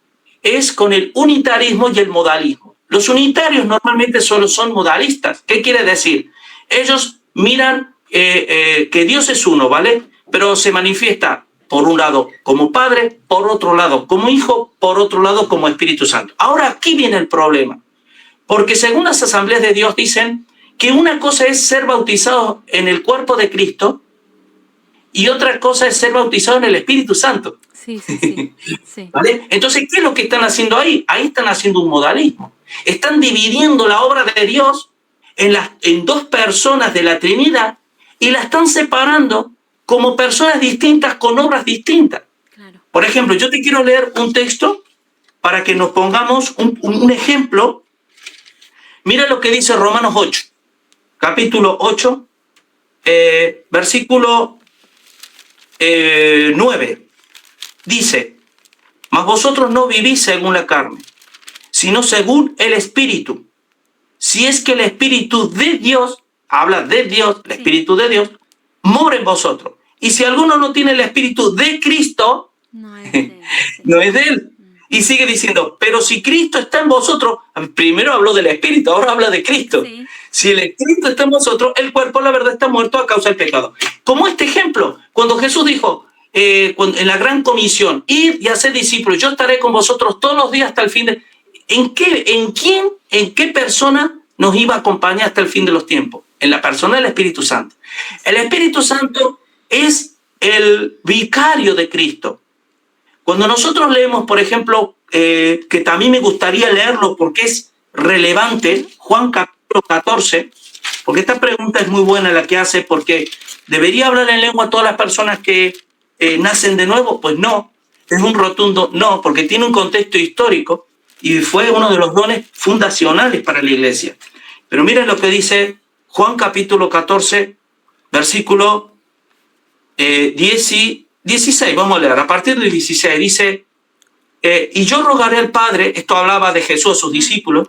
es con el unitarismo y el modalismo. Los unitarios normalmente solo son modalistas. ¿Qué quiere decir? Ellos miran que Dios es uno, ¿vale? Pero se manifiesta por un lado como Padre, por otro lado como Hijo, por otro lado como Espíritu Santo. Ahora aquí viene el problema, porque según las asambleas de Dios dicen que una cosa es ser bautizado en el cuerpo de Cristo y otra cosa es ser bautizado en el Espíritu Santo. Sí. ¿Vale? Entonces, ¿qué es lo que están haciendo ahí? Ahí están haciendo un modalismo. Están dividiendo la obra de Dios en dos personas de la Trinidad y la están separando como personas distintas con obras distintas. Claro. Por ejemplo, yo te quiero leer un texto para que nos pongamos un ejemplo. Mira lo que dice Romanos 8, capítulo 8, versículo 9. Dice, mas vosotros no vivís según la carne, sino según el Espíritu. Si es que el Espíritu de Dios, habla de Dios, el Espíritu de Dios, mora en vosotros. Y si alguno no tiene el Espíritu de Cristo, no es de él. Y sigue diciendo, pero si Cristo está en vosotros, primero habló del Espíritu, ahora habla de Cristo. Sí. Si el Espíritu está en vosotros, el cuerpo, la verdad, está muerto a causa del pecado. Como este ejemplo, cuando Jesús dijo en la gran comisión, id y haced discípulos, yo estaré con vosotros todos los días hasta el fin de... ¿En qué persona nos iba a acompañar hasta el fin de los tiempos? En la persona del Espíritu Santo. El Espíritu Santo es el vicario de Cristo. Cuando nosotros leemos, por ejemplo, que también me gustaría leerlo porque es relevante, Juan capítulo 14, porque esta pregunta es muy buena la que hace, porque ¿debería hablar en lengua a todas las personas que nacen de nuevo? Pues no, es un rotundo no, porque tiene un contexto histórico y fue uno de los dones fundacionales para la iglesia. Pero miren lo que dice Juan capítulo 14, versículo 16, vamos a leer, a partir del 16, dice, y yo rogaré al Padre, esto hablaba de Jesús a sus discípulos,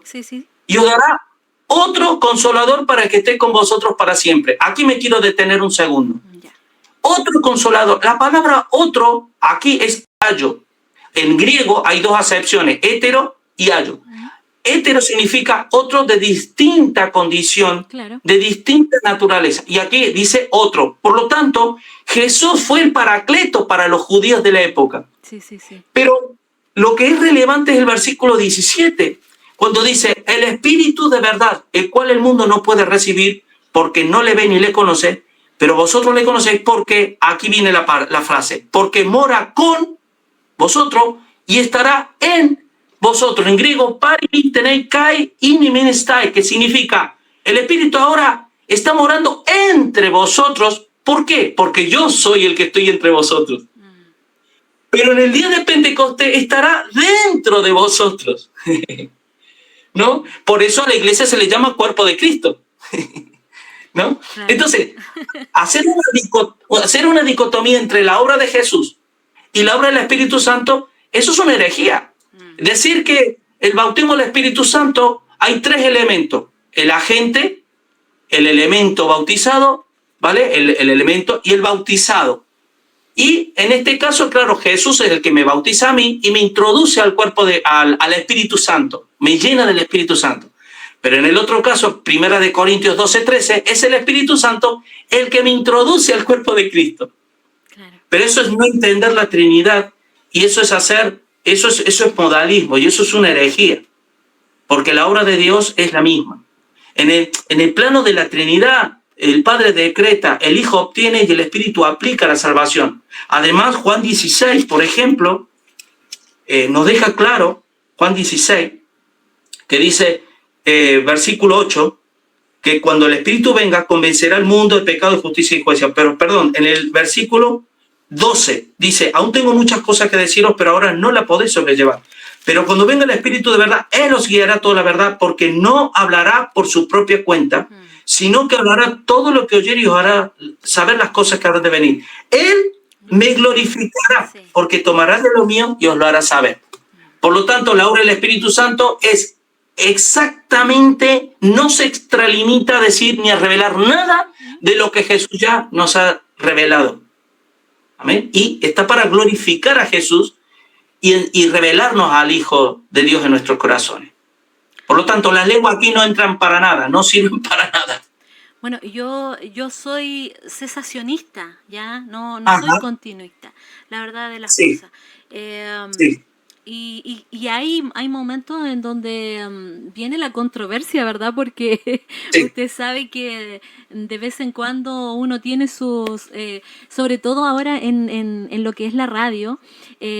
y os dará otro consolador para que esté con vosotros para siempre. Aquí me quiero detener un segundo. Otro consolador, la palabra otro aquí es ayo. En griego hay dos acepciones, hétero y ayo. Hétero significa otro de distinta condición, claro, de distinta naturaleza. Y aquí dice otro. Por lo tanto, Jesús fue el paracleto para los judíos de la época. Sí. Pero lo que es relevante es el versículo 17, cuando dice, el Espíritu de verdad, el cual el mundo no puede recibir porque no le ve ni le conoce, pero vosotros le conocéis porque, aquí viene la frase, porque mora con vosotros y estará en vosotros. En griego, parimistenei kai inimenestai, que significa, el Espíritu ahora está morando entre vosotros. ¿Por qué? Porque yo soy el que estoy entre vosotros. Pero en el día de Pentecostés estará dentro de vosotros. ¿No? Por eso a la iglesia se le llama cuerpo de Cristo. ¿No? Claro. Entonces, hacer una dicotomía entre la obra de Jesús y la obra del Espíritu Santo, eso es una herejía. Decir que el bautismo del Espíritu Santo hay tres elementos: el agente, el elemento bautizado, ¿vale? El elemento y el bautizado. Y en este caso, claro, Jesús es el que me bautiza a mí y me introduce al cuerpo al Espíritu Santo, me llena del Espíritu Santo. Pero en el otro caso, 1 Corintios 12:13, es el Espíritu Santo el que me introduce al cuerpo de Cristo. Claro. Pero eso es no entender la Trinidad, y eso es modalismo, y eso es una herejía, porque la obra de Dios es la misma. En el plano de la Trinidad, el Padre decreta, el Hijo obtiene y el Espíritu aplica la salvación. Además, Juan 16, por ejemplo, nos deja claro, Juan 16, que dice, versículo 8, que cuando el Espíritu venga, convencerá al mundo de pecado, de justicia y juicio. Pero, perdón, en el versículo 12 dice, aún tengo muchas cosas que deciros, pero ahora no la podéis sobrellevar. Pero cuando venga el Espíritu de verdad, Él os guiará a toda la verdad, porque no hablará por su propia cuenta, sino que hablará todo lo que oyere y os hará saber las cosas que habrán de venir. Él me glorificará, porque tomará de lo mío y os lo hará saber. Por lo tanto, la obra del Espíritu Santo es exactamente, no se extralimita a decir ni a revelar nada de lo que Jesús ya nos ha revelado. Amén. Y está para glorificar a Jesús y revelarnos al Hijo de Dios en nuestros corazones. Por lo tanto, las lenguas aquí no entran para nada, no sirven para nada. Bueno, yo soy cesacionista, ¿ya? No soy continuista, la verdad de las cosas. Sí. Y hay momentos en donde viene la controversia, ¿verdad? Porque usted sabe que de vez en cuando uno tiene sus, sobre todo ahora en lo que es la radio,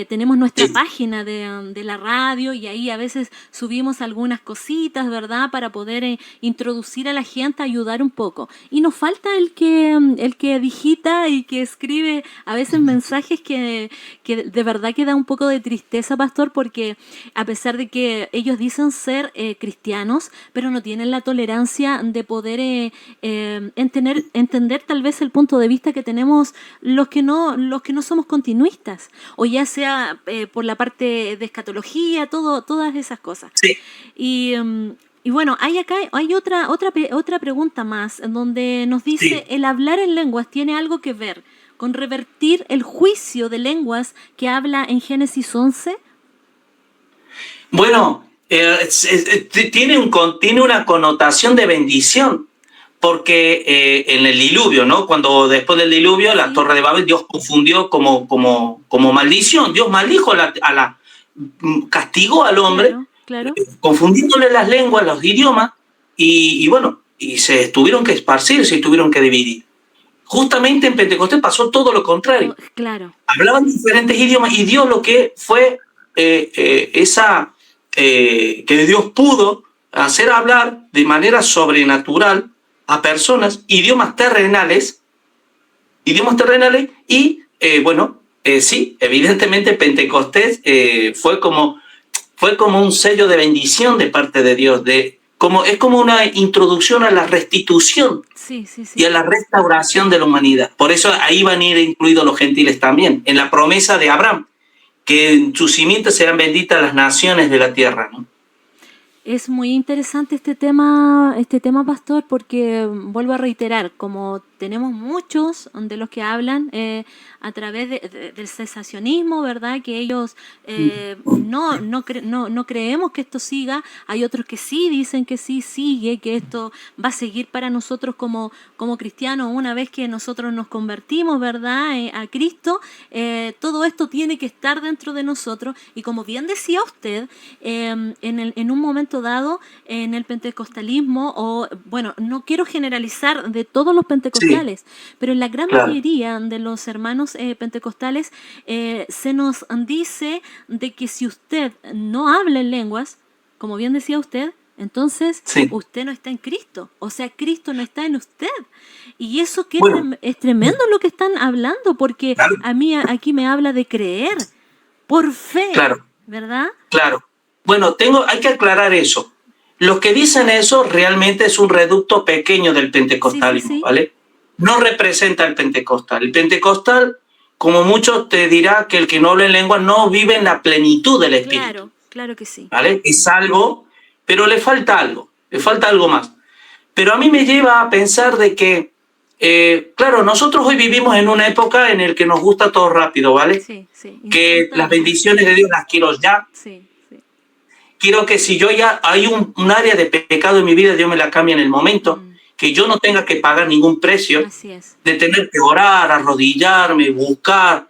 tenemos nuestra página de la radio, y ahí a veces subimos algunas cositas, ¿verdad? Para poder introducir a la gente, ayudar un poco. Y nos falta el que digita y que escribe a veces mensajes que de verdad que da un poco de tristeza, pastor, porque a pesar de que ellos dicen ser cristianos, pero no tienen la tolerancia de poder entender tal vez el punto de vista que tenemos los que no somos continuistas, o ya sea por la parte de escatología, todas esas cosas. Sí. Y bueno, hay otra pregunta más, en donde nos dice, ¿el hablar en lenguas tiene algo que ver con revertir el juicio de lenguas que habla en Génesis 11? Bueno, tiene una connotación de bendición, porque en el diluvio, ¿no? Cuando después del diluvio, la Torre de Babel, Dios confundió como maldición. Dios maldijo castigó al hombre, claro. Confundiéndole las lenguas, los idiomas, y bueno, y se tuvieron que esparcir, se tuvieron que dividir. Justamente en Pentecostés pasó todo lo contrario. Claro. Hablaban diferentes idiomas, y Dios lo que fue que Dios pudo hacer hablar de manera sobrenatural a personas, idiomas terrenales, y bueno, sí, evidentemente Pentecostés fue como un sello de bendición de parte de Dios, es como una introducción a la restitución y a la restauración de la humanidad. Por eso ahí van a ir incluidos los gentiles también, en la promesa de Abraham, que en sus simientes serán benditas las naciones de la tierra, ¿no? Es muy interesante este tema, pastor, porque vuelvo a reiterar, como tenemos muchos de los que hablan a través del cesacionismo, ¿verdad? Que ellos no creemos que esto siga. Hay otros que sí dicen que sí sigue, que esto va a seguir para nosotros como cristianos una vez que nosotros nos convertimos, ¿verdad? A Cristo. Todo esto tiene que estar dentro de nosotros, y como bien decía usted, en un momento dado en el pentecostalismo, o bueno, no quiero generalizar de todos los pentecostales, pentecostales, pero en la gran claro, mayoría de los hermanos pentecostales se nos dice de que si usted no habla en lenguas, como bien decía usted, entonces sí. usted no está en Cristo, o sea, Cristo no está en usted. Y eso que Bueno, es tremendo lo que están hablando, porque claro, a mí aquí me habla de creer por fe, claro, ¿verdad? claro. Bueno, hay que aclarar eso. Los que dicen eso realmente es un reducto pequeño del Sí, sí, pentecostalismo, sí. ¿vale? No representa el pentecostal. El pentecostal, como muchos te dirá que el que no habla en lengua no vive en la plenitud del Espíritu, Claro, claro que sí. ¿vale? Es salvo, pero le falta algo más. Pero a mí me lleva a pensar de que, claro, nosotros hoy vivimos en una época en la que nos gusta todo rápido, ¿vale? Sí, sí, Que las instantáneo. bendiciones de Dios las quiero ya. Sí, sí. Quiero que si yo ya hay un área de pecado en mi vida, Dios me la cambie en el momento, que yo no tenga que pagar ningún precio, Así es. de tener que orar, arrodillarme, buscar,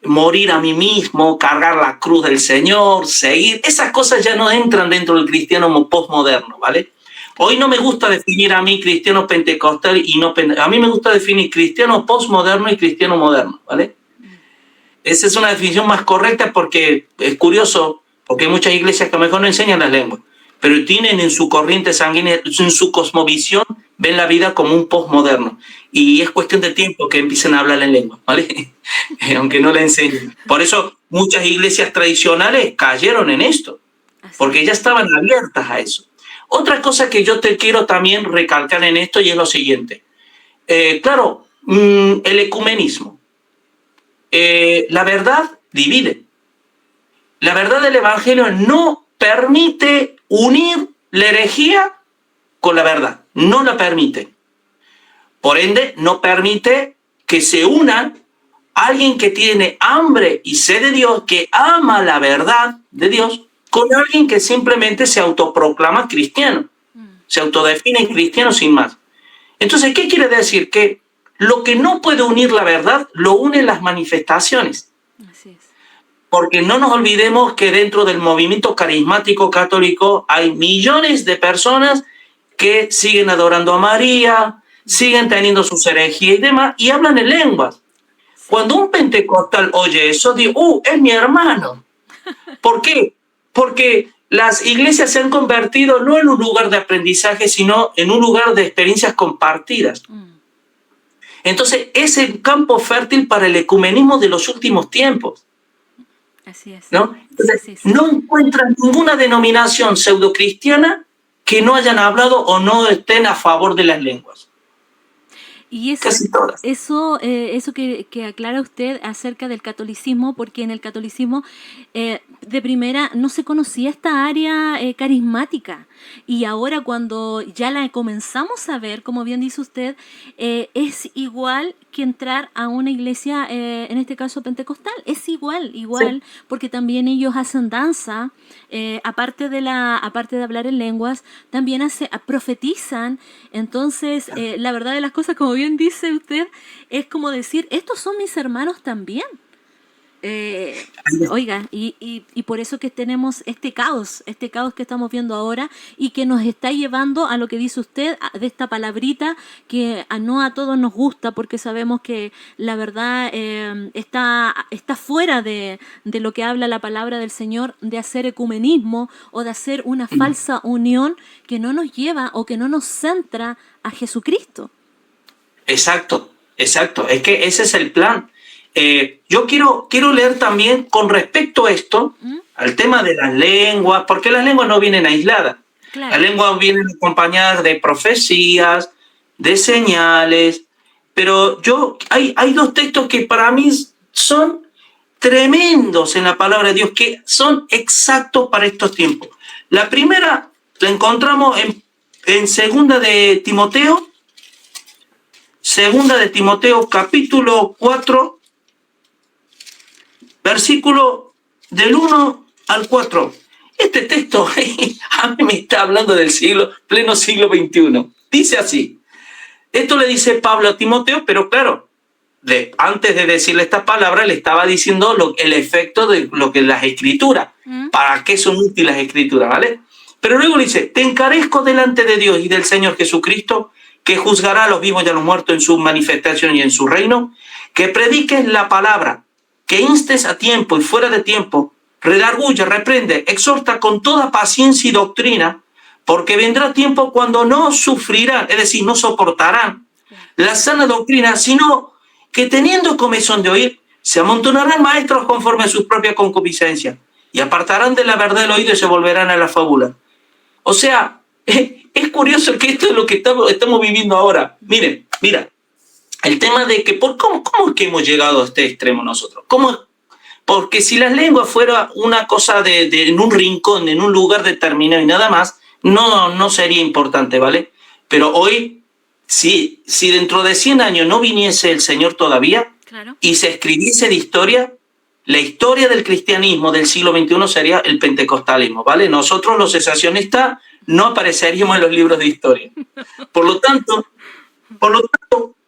morir a mí mismo, cargar la cruz del Señor, seguir. Esas cosas ya no entran dentro del cristiano postmoderno, ¿vale? Hoy no me gusta definir a mí cristiano pentecostal y no a mí me gusta definir cristiano postmoderno y cristiano moderno, ¿vale? Esa es una definición más correcta porque es curioso, porque hay muchas iglesias que a lo mejor no enseñan las lenguas, pero tienen en su corriente sanguínea, en su cosmovisión, ven la vida como un postmoderno. Y es cuestión de tiempo que empiecen a hablar en lengua, ¿vale? Aunque no la enseñen. Por eso muchas iglesias tradicionales cayeron en esto, porque ya estaban abiertas a eso. Otra cosa que yo te quiero también recalcar en esto y es lo siguiente. Claro, el ecumenismo. La verdad divide. La verdad del Evangelio no permite unir la herejía con la verdad. No la permite. Por ende, no permite que se unan alguien que tiene hambre y sed de Dios, que ama la verdad de Dios, con alguien que simplemente se autoproclama cristiano. Se autodefine cristiano sin más. Entonces, ¿qué quiere decir? Que lo que no puede unir la verdad, lo unen las manifestaciones. Así es. Porque no nos olvidemos que dentro del movimiento carismático católico hay millones de personas que siguen adorando a María, siguen teniendo sus herejías y demás, y hablan en lenguas. Cuando un pentecostal oye eso, dice, es mi hermano. ¿Por qué? Porque las iglesias se han convertido no en un lugar de aprendizaje, sino en un lugar de experiencias compartidas. Entonces, es el campo fértil para el ecumenismo de los últimos tiempos. Así es. ¿No? Entonces, Sí, sí, sí. no encuentran ninguna denominación pseudocristiana que no hayan hablado o no estén a favor de las lenguas. Y eso, Casi todas. eso que aclara usted acerca del catolicismo, porque en el catolicismo de primera no se conocía esta área carismática. Y ahora cuando ya la comenzamos a ver, como bien dice usted, es igual que entrar a una iglesia, en este caso pentecostal. Es igual, sí. Porque también ellos hacen danza, aparte de hablar en lenguas, también profetizan. Entonces, la verdad de las cosas, como bien dice usted, es como decir, estos son mis hermanos también. Oiga, y por eso que tenemos este caos que estamos viendo ahora y que nos está llevando a lo que dice usted, de esta palabrita que no a todos nos gusta, porque sabemos que la verdad está fuera de lo que habla la palabra del Señor, de hacer ecumenismo o de hacer una falsa unión que no nos lleva o que no nos centra a Jesucristo. Exacto. Es que ese es el plan. Yo quiero leer también con respecto a esto, al tema de las lenguas, porque las lenguas no vienen aisladas. Claro. Las lenguas vienen acompañadas de profecías, de señales, pero hay dos textos que para mí son tremendos en la palabra de Dios, que son exactos para estos tiempos. La primera la encontramos en Segunda de Timoteo capítulo 4, versículo del 1 al 4. Este texto a mí me está hablando del pleno siglo XXI. Dice así. Esto le dice Pablo a Timoteo, pero claro, antes de decirle estas palabras, le estaba diciendo el efecto de lo que es las escrituras. ¿Para qué son útiles las escrituras? ¿Vale? Pero luego le dice, te encarezco delante de Dios y del Señor Jesucristo, que juzgará a los vivos y a los muertos en su manifestación y en su reino, que prediques la palabra, que instes a tiempo y fuera de tiempo, redarguye, reprende, exhorta con toda paciencia y doctrina, porque vendrá tiempo cuando no sufrirán, es decir, no soportarán la sana doctrina, sino que teniendo comezón de oír, se amontonarán maestros conforme a sus propias concupiscencias, y apartarán de la verdad el oído y se volverán a la fábula. O sea, es curioso que esto es lo que estamos viviendo ahora. Miren, mira, el tema de que, ¿cómo es que hemos llegado a este extremo nosotros? Porque si las lenguas fuera una cosa en un rincón, en un lugar determinado y nada más, no sería importante, ¿vale? Pero hoy, si dentro de 100 años no viniese el Señor todavía, claro, y se escribiese la historia del cristianismo del siglo XXI sería el pentecostalismo, ¿vale? Nosotros los cesacionistas no apareceríamos en los libros de historia. Por lo tanto,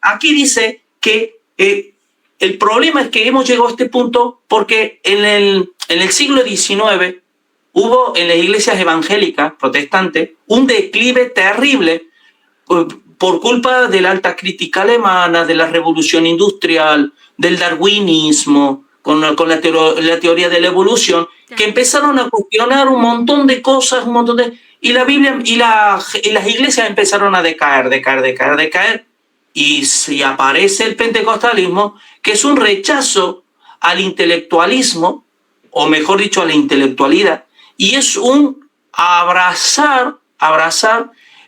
aquí dice que el problema es que hemos llegado a este punto porque en el siglo XIX hubo en las iglesias evangélicas protestantes un declive terrible por culpa de la alta crítica alemana, de la revolución industrial, del darwinismo, con la teoría de la evolución, que empezaron a cuestionar un montón de cosas, y la Biblia y las iglesias empezaron a decaer, y si aparece el pentecostalismo, que es un rechazo al intelectualismo, o mejor dicho, a la intelectualidad, y es un abrazar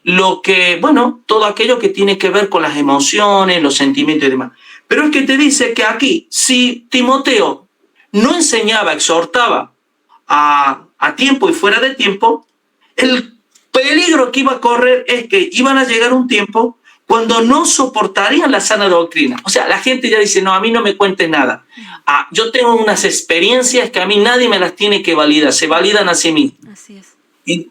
lo que, todo aquello que tiene que ver con las emociones, los sentimientos y demás. Pero es que te dice que aquí, si Timoteo no enseñaba, exhortaba a tiempo y fuera de tiempo, el peligro que iba a correr es que iban a llegar un tiempo cuando no soportarían la sana doctrina. O sea, la gente ya dice, no, a mí no me cuentes nada. Yo tengo unas experiencias que a mí nadie me las tiene que validar, se validan a sí mismos. Así es. Y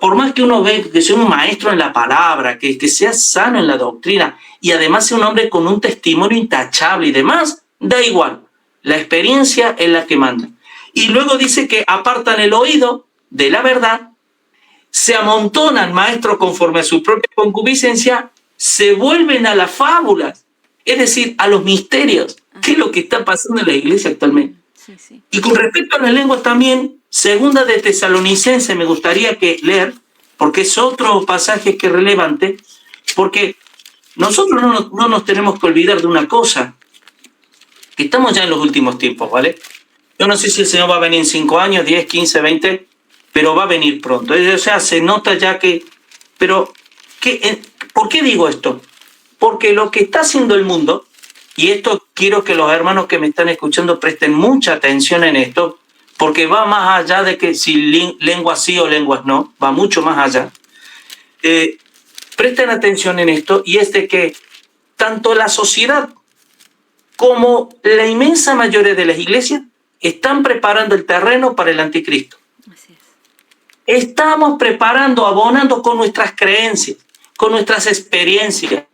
por más que uno ve que sea un maestro en la palabra, que sea sano en la doctrina, y además sea un hombre con un testimonio intachable y demás, da igual. La experiencia es la que manda. Y luego dice que apartan el oído de la verdad, se amontonan maestros conforme a su propia concupiscencia, se vuelven a las fábulas, es decir, a los misterios. ¿Qué es lo que está pasando en la iglesia actualmente? Sí, sí. Y con respecto a las lenguas también, Segunda de Tesalonicenses me gustaría leer, porque es otro pasaje que es relevante, porque nosotros no nos tenemos que olvidar de una cosa, que estamos ya en los últimos tiempos, ¿vale? Yo no sé si el Señor va a venir en 5 años, 10, 15, 20, pero va a venir pronto. O sea, se nota ya que... Pero, ¿por qué digo esto? Porque lo que está haciendo el mundo, y esto quiero que los hermanos que me están escuchando presten mucha atención en esto, porque va más allá de que si lenguas sí o lenguas no, va mucho más allá. Presten atención en esto, y es de que tanto la sociedad como la inmensa mayoría de las iglesias están preparando el terreno para el anticristo. Así es. Estamos preparando, abonando con nuestras creencias, con nuestras experiencias,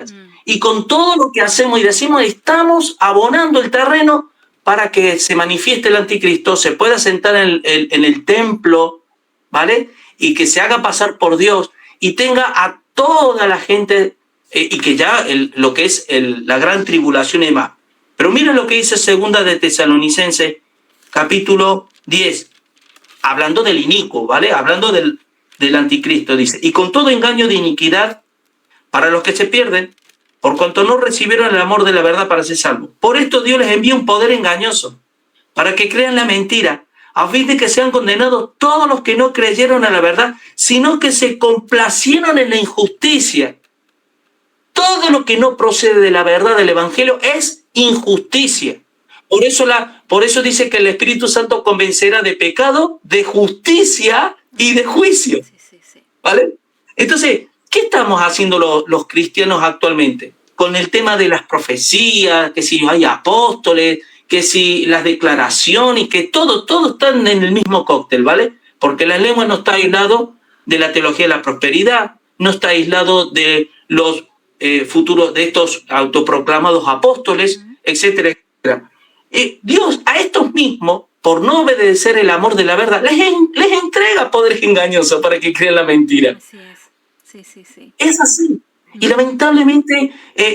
y con todo lo que hacemos y decimos, estamos abonando el terreno para que se manifieste el anticristo, se pueda sentar en el templo, ¿vale? Y que se haga pasar por Dios y tenga a toda la gente, y que ya lo que es la gran tribulación y demás. Pero miren lo que dice Segunda de Tesalonicenses, capítulo 10, hablando del inicuo, ¿vale? Hablando del anticristo, dice, y con todo engaño de iniquidad para los que se pierden, por cuanto no recibieron el amor de la verdad para ser salvos. Por esto Dios les envía un poder engañoso, para que crean la mentira, a fin de que sean condenados todos los que no creyeron a la verdad, sino que se complacieron en la injusticia. Todo lo que no procede de la verdad del Evangelio es injusticia. Por eso dice que el Espíritu Santo convencerá de pecado, de justicia y de juicio. ¿Vale? Entonces, ¿qué estamos haciendo los cristianos actualmente? Con el tema de las profecías, que si hay apóstoles, que si las declaraciones, que todo están en el mismo cóctel, ¿vale? Porque la lengua no está aislado de la teología de la prosperidad, no está aislado de los futuros, de estos autoproclamados apóstoles, etcétera, etcétera. Dios a estos mismos, por no obedecer el amor de la verdad, les entrega poderes engañosos para que crean la mentira. Así es. Sí. Es así. Y lamentablemente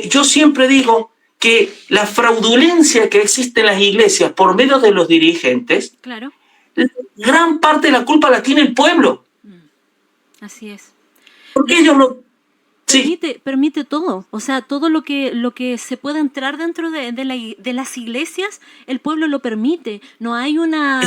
yo siempre digo que la fraudulencia que existe en las iglesias por medio de los dirigentes, Claro. gran parte de la culpa la tiene el pueblo. Así es. Porque ellos lo... Permite todo, o sea, todo lo que se puede entrar dentro de las iglesias, el pueblo lo permite. No hay una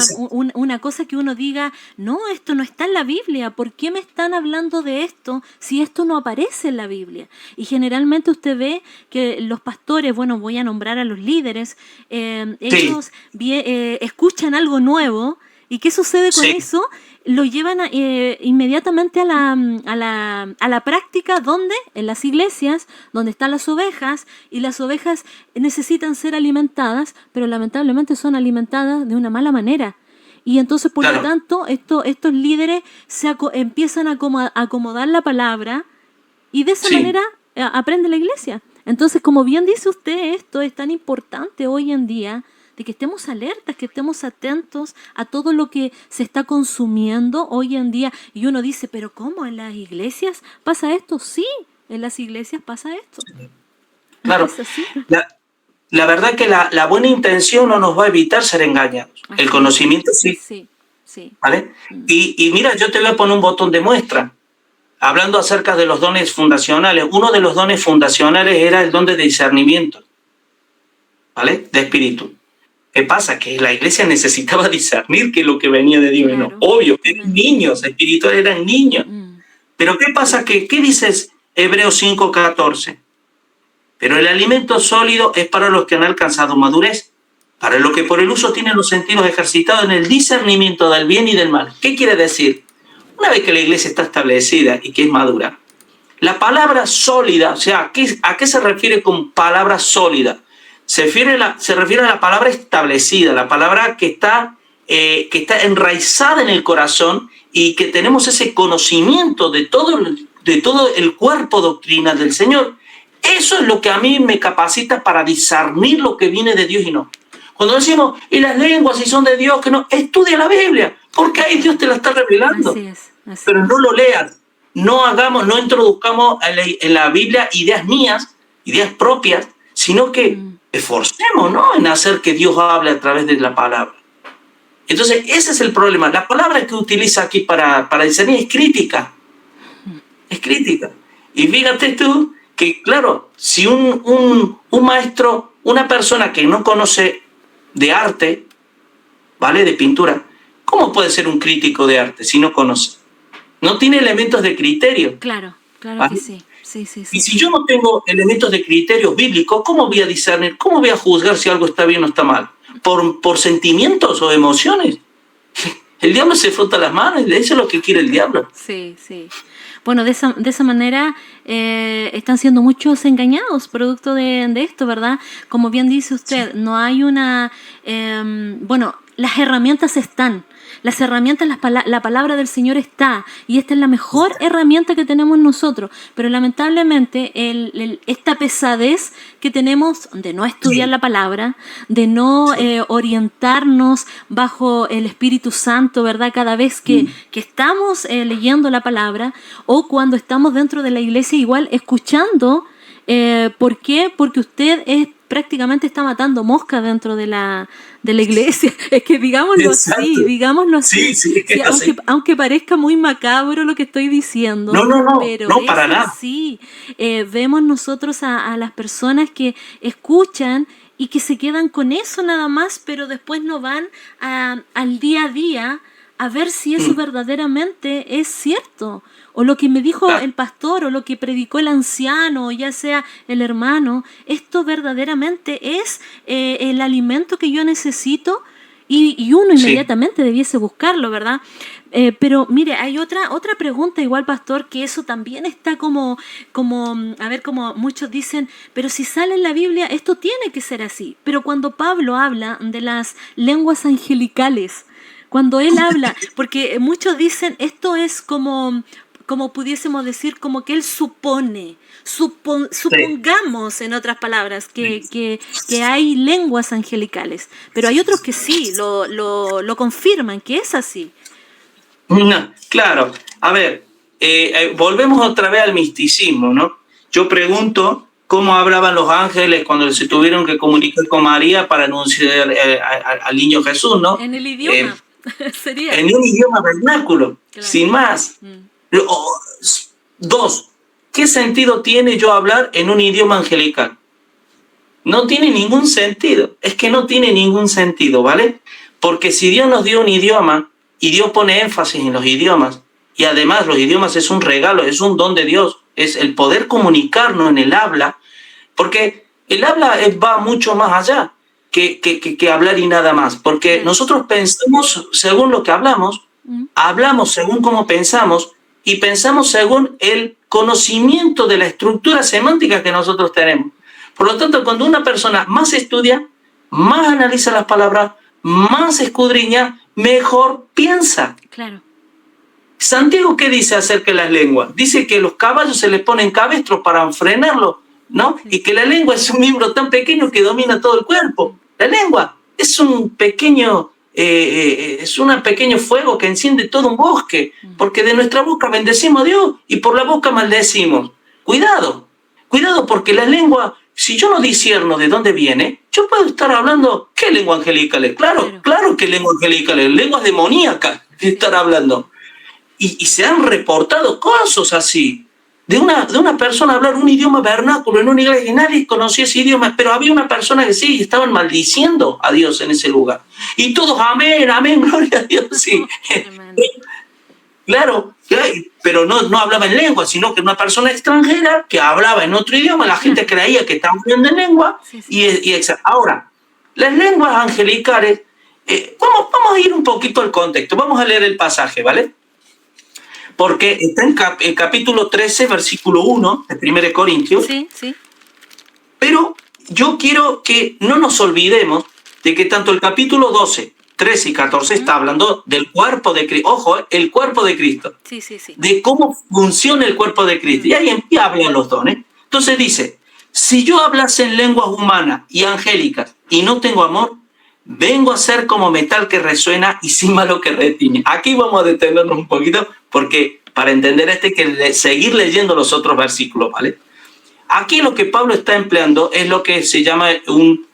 cosa que uno diga, no, esto no está en la Biblia, ¿por qué me están hablando de esto si esto no aparece en la Biblia? Y generalmente usted ve que los pastores, bueno, voy a nombrar a los líderes, ellos escuchan algo nuevo. ¿Y qué sucede con eso? Lo llevan inmediatamente a la práctica, ¿dónde? En las iglesias, donde están las ovejas, y las ovejas necesitan ser alimentadas, pero lamentablemente son alimentadas de una mala manera. Y entonces, por lo tanto, estos líderes empiezan a acomodar la palabra, y de esa manera aprende la iglesia. Entonces, como bien dice usted, esto es tan importante hoy en día, de que estemos alertas, que estemos atentos a todo lo que se está consumiendo hoy en día. Y uno dice, ¿pero cómo? ¿En las iglesias pasa esto? Sí, en las iglesias pasa esto. Claro, la verdad que la buena intención no nos va a evitar ser engañados. El conocimiento sí. ¿Vale? Y mira, yo te voy a poner un botón de muestra. Hablando acerca de los dones fundacionales, uno de los dones fundacionales era el don de discernimiento, ¿vale? De espíritu. ¿Qué pasa? Que la iglesia necesitaba discernir que lo que venía de Dios, claro. No, obvio, eran niños, espirituales eran niños. Pero ¿qué pasa? ¿Qué dices Hebreos 5:14? Pero el alimento sólido es para los que han alcanzado madurez, para los que por el uso tienen los sentidos ejercitados en el discernimiento del bien y del mal. ¿Qué quiere decir? Una vez que la iglesia está establecida y que es madura, la palabra sólida, o sea, ¿a qué se refiere con palabra sólida? Se refiere a la palabra establecida, la palabra que está enraizada en el corazón y que tenemos ese conocimiento de todo el cuerpo doctrina del Señor. Eso es lo que a mí me capacita para discernir lo que viene de Dios y no. Cuando decimos, y las lenguas si son de Dios, que no, estudia la Biblia, porque ahí Dios te la está revelando. Así es. Pero no lo leas, no introduzcamos en la Biblia ideas mías, ideas propias, sino que esforcemos, ¿no?, en hacer que Dios hable a través de la palabra. Entonces, ese es el problema. La palabra que utiliza aquí para discernir es crítica. Es crítica. Y fíjate tú que, claro, si un maestro, una persona que no conoce de arte, ¿vale?, de pintura, ¿cómo puede ser un crítico de arte si no conoce? No tiene elementos de criterio. Claro, ¿vale? Que sí. Sí. Y si yo no tengo elementos de criterio bíblico, ¿cómo voy a discernir? ¿Cómo voy a juzgar si algo está bien o está mal? ¿Por sentimientos o emociones? El diablo se frota las manos, eso es lo que quiere el diablo. Sí. Bueno, de esa manera están siendo muchos engañados producto de esto, ¿verdad? Como bien dice usted, no hay una... las herramientas están. Las herramientas, la palabra del Señor está, y esta es la mejor herramienta que tenemos nosotros, pero lamentablemente esta pesadez que tenemos de no estudiar la palabra, de no orientarnos bajo el Espíritu Santo, ¿verdad? Cada vez que estamos leyendo la palabra, o cuando estamos dentro de la iglesia igual escuchando. ¿Por qué? Porque usted prácticamente está matando moscas dentro de la iglesia. Es que digámoslo así. Sí, aunque parezca muy macabro lo que estoy diciendo. Pero no para nada. Sí, vemos nosotros a las personas que escuchan y que se quedan con eso nada más, pero después no van al día a día a ver si eso verdaderamente es cierto. O lo que me dijo el pastor, o lo que predicó el anciano, o ya sea el hermano, esto verdaderamente es el alimento que yo necesito, y uno inmediatamente debiese buscarlo, ¿verdad? Pero mire, hay otra pregunta igual, pastor, que eso también está como muchos dicen, pero si sale en la Biblia, esto tiene que ser así. Pero cuando Pablo habla de las lenguas angelicales, cuando él habla, porque muchos dicen, esto es como pudiésemos decir, como que él supone, supongamos, en otras palabras, que hay lenguas angelicales, pero hay otros que sí, lo confirman, que es así. No, claro, a ver, volvemos otra vez al misticismo, ¿no? yo pregunto cómo hablaban los ángeles cuando se tuvieron que comunicar con María para anunciar al niño Jesús, ¿no? En el idioma. Sería. En un idioma vernáculo, claro. Sin más. Dos, ¿qué sentido tiene yo hablar en un idioma angelical? No tiene ningún sentido. Es que no tiene ningún sentido, ¿vale? Porque si Dios nos dio un idioma, y Dios pone énfasis en los idiomas, y además los idiomas es un regalo, es un don de Dios, es el poder comunicarnos en el habla, porque el habla va mucho más allá que hablar y nada más, porque nosotros pensamos según lo que hablamos según cómo pensamos, y pensamos según el conocimiento de la estructura semántica que nosotros tenemos. Por lo tanto, cuando una persona más estudia, más analiza las palabras, más escudriña, mejor piensa. Claro. Santiago, ¿qué dice acerca de las lenguas? Dice que los caballos se les ponen cabestros para frenarlo, ¿no? Sí. Y que la lengua es un miembro tan pequeño que domina todo el cuerpo. La lengua es un pequeño fuego que enciende todo un bosque, porque de nuestra boca bendecimos a Dios y por la boca maldecimos. Cuidado, porque la lengua, si yo no discierno de dónde viene, yo puedo estar hablando, ¿qué lengua angelical es? Claro que lengua angelical es, lenguas demoníacas de estar hablando. Y se han reportado casos así, de una persona hablar un idioma vernáculo en una iglesia, y nadie conocía ese idioma, pero había una persona que sí, y estaban maldiciendo a Dios en ese lugar. Y todos, amén, amén, gloria a Dios, sí. Claro, pero no hablaba en lengua, sino que una persona extranjera que hablaba en otro idioma, la gente creía que estaba hablando en lengua. Sí. Ahora, las lenguas angelicales, vamos a ir un poquito al contexto, vamos a leer el pasaje, ¿vale? Porque está en capítulo 13, versículo 1 de 1 Corintios. Sí, sí. Pero yo quiero que no nos olvidemos de que tanto el capítulo 12, 13 y 14 está hablando del cuerpo de Cristo. Ojo, el cuerpo de Cristo. Sí, sí, sí. De cómo funciona el cuerpo de Cristo. Y ahí en qué hablan los dones. Entonces dice, si yo hablase en lenguas humanas y angélicas y no tengo amor, vengo a ser como metal que resuena y címbalo que retiñe. Aquí vamos a detenernos un poquito porque para entender esto hay que seguir leyendo los otros versículos, ¿vale? Aquí lo que Pablo está empleando es lo que se llama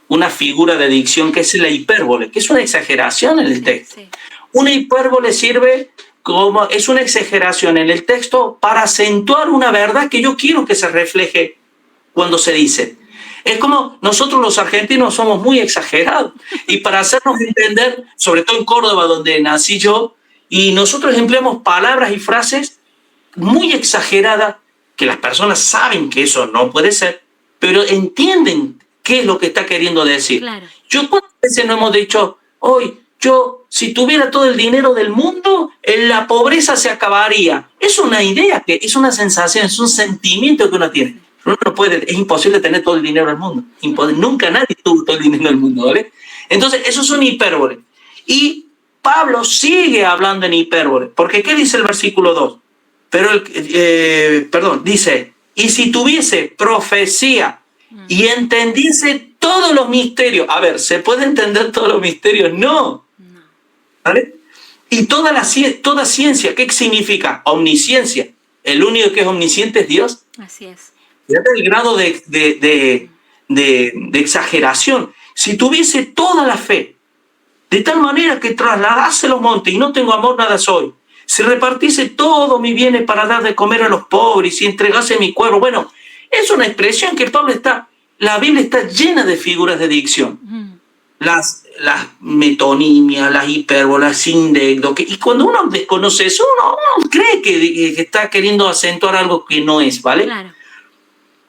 una figura de dicción, que es la hipérbole, que es una exageración en el texto. Sí. Una hipérbole sirve como, es una exageración en el texto para acentuar una verdad que yo quiero que se refleje cuando se dice. Es como nosotros los argentinos somos muy exagerados, y para hacernos entender, sobre todo en Córdoba donde nací yo, y nosotros empleamos palabras y frases muy exageradas que las personas saben que eso no puede ser, pero entienden qué es lo que está queriendo decir. Claro. ¿Cuántas veces no hemos dicho, hoy si tuviera todo el dinero del mundo, la pobreza se acabaría? Es una idea, que es una sensación, es un sentimiento que uno tiene. Uno no puede, es imposible tener todo el dinero del mundo. Nunca nadie tuvo todo el dinero del mundo, ¿vale? Entonces, eso es una hipérbole. Y Pablo sigue hablando en hipérbole, porque ¿qué dice el versículo 2? Dice, y si tuviese profecía y entendiese todos los misterios. A ver, ¿se puede entender todos los misterios? No. ¿Vale? Y toda ciencia, ¿qué significa? Omnisciencia. El único que es omnisciente es Dios. Así es. Fíjate el grado de exageración. Si tuviese toda la fe, de tal manera que trasladase los montes y no tengo amor, nada soy. Si repartiese todos mis bienes para dar de comer a los pobres y entregase mi cuerpo. Bueno, es una expresión que la Biblia está llena de figuras de dicción. Las metonimias, las hipérbolas, sindecdo. Y cuando uno desconoce eso, uno cree que está queriendo acentuar algo que no es, ¿vale? Claro.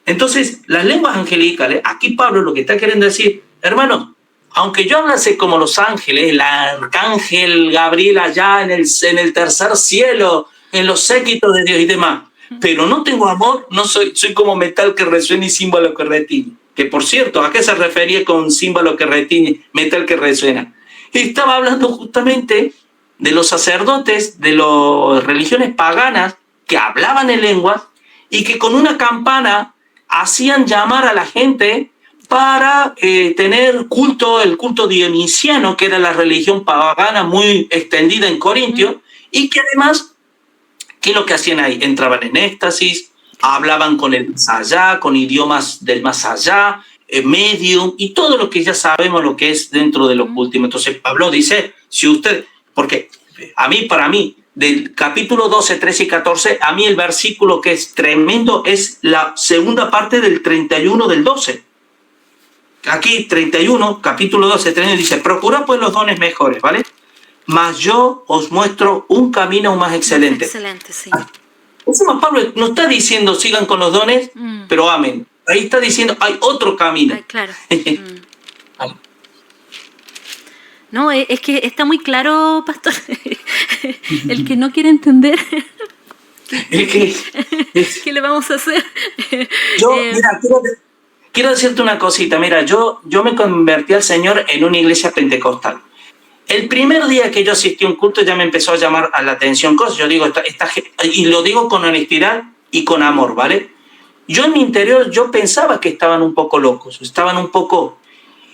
Entonces, las lenguas angelicales, aquí Pablo lo que está queriendo decir, hermanos, aunque yo hablase como los ángeles, el arcángel Gabriel allá en el tercer cielo, en los séquitos de Dios y demás, pero no tengo amor, no soy como metal que resuena y címbalo que retiñe. Que por cierto, ¿a qué se refería con címbalo que retiñe, metal que resuena? Estaba hablando justamente de los sacerdotes de las religiones paganas que hablaban en lenguas y que con una campana hacían llamar a la gente para tener el culto dionisiano, que era la religión pagana muy extendida en Corintio, y que además, ¿qué es lo que hacían ahí? Entraban en éxtasis, hablaban con el más allá, con idiomas del más allá, medium, y todo lo que ya sabemos lo que es dentro del ocultismo. Entonces Pablo dice, si usted, porque para mí, del capítulo 12, 13 y 14, a mí el versículo que es tremendo es la segunda parte del 31 del 12. Aquí 31, capítulo 12, 31, dice, procurad pues los dones mejores, ¿vale? Mas yo os muestro un camino más excelente. Excelente, sí. Encima Pablo no está diciendo sigan con los dones, pero amen. Ahí está diciendo hay otro camino. Ay, claro. No, es que está muy claro, pastor. El que no quiere entender, ¿qué le vamos a hacer? Yo, mira, quiero decirte una cosita. Mira, yo me convertí al Señor en una iglesia pentecostal. El primer día que yo asistí a un culto ya me empezó a llamar a la atención cosas. Yo digo, y lo digo con honestidad y con amor, ¿vale? Yo en mi interior, yo pensaba que estaban un poco locos, estaban un poco...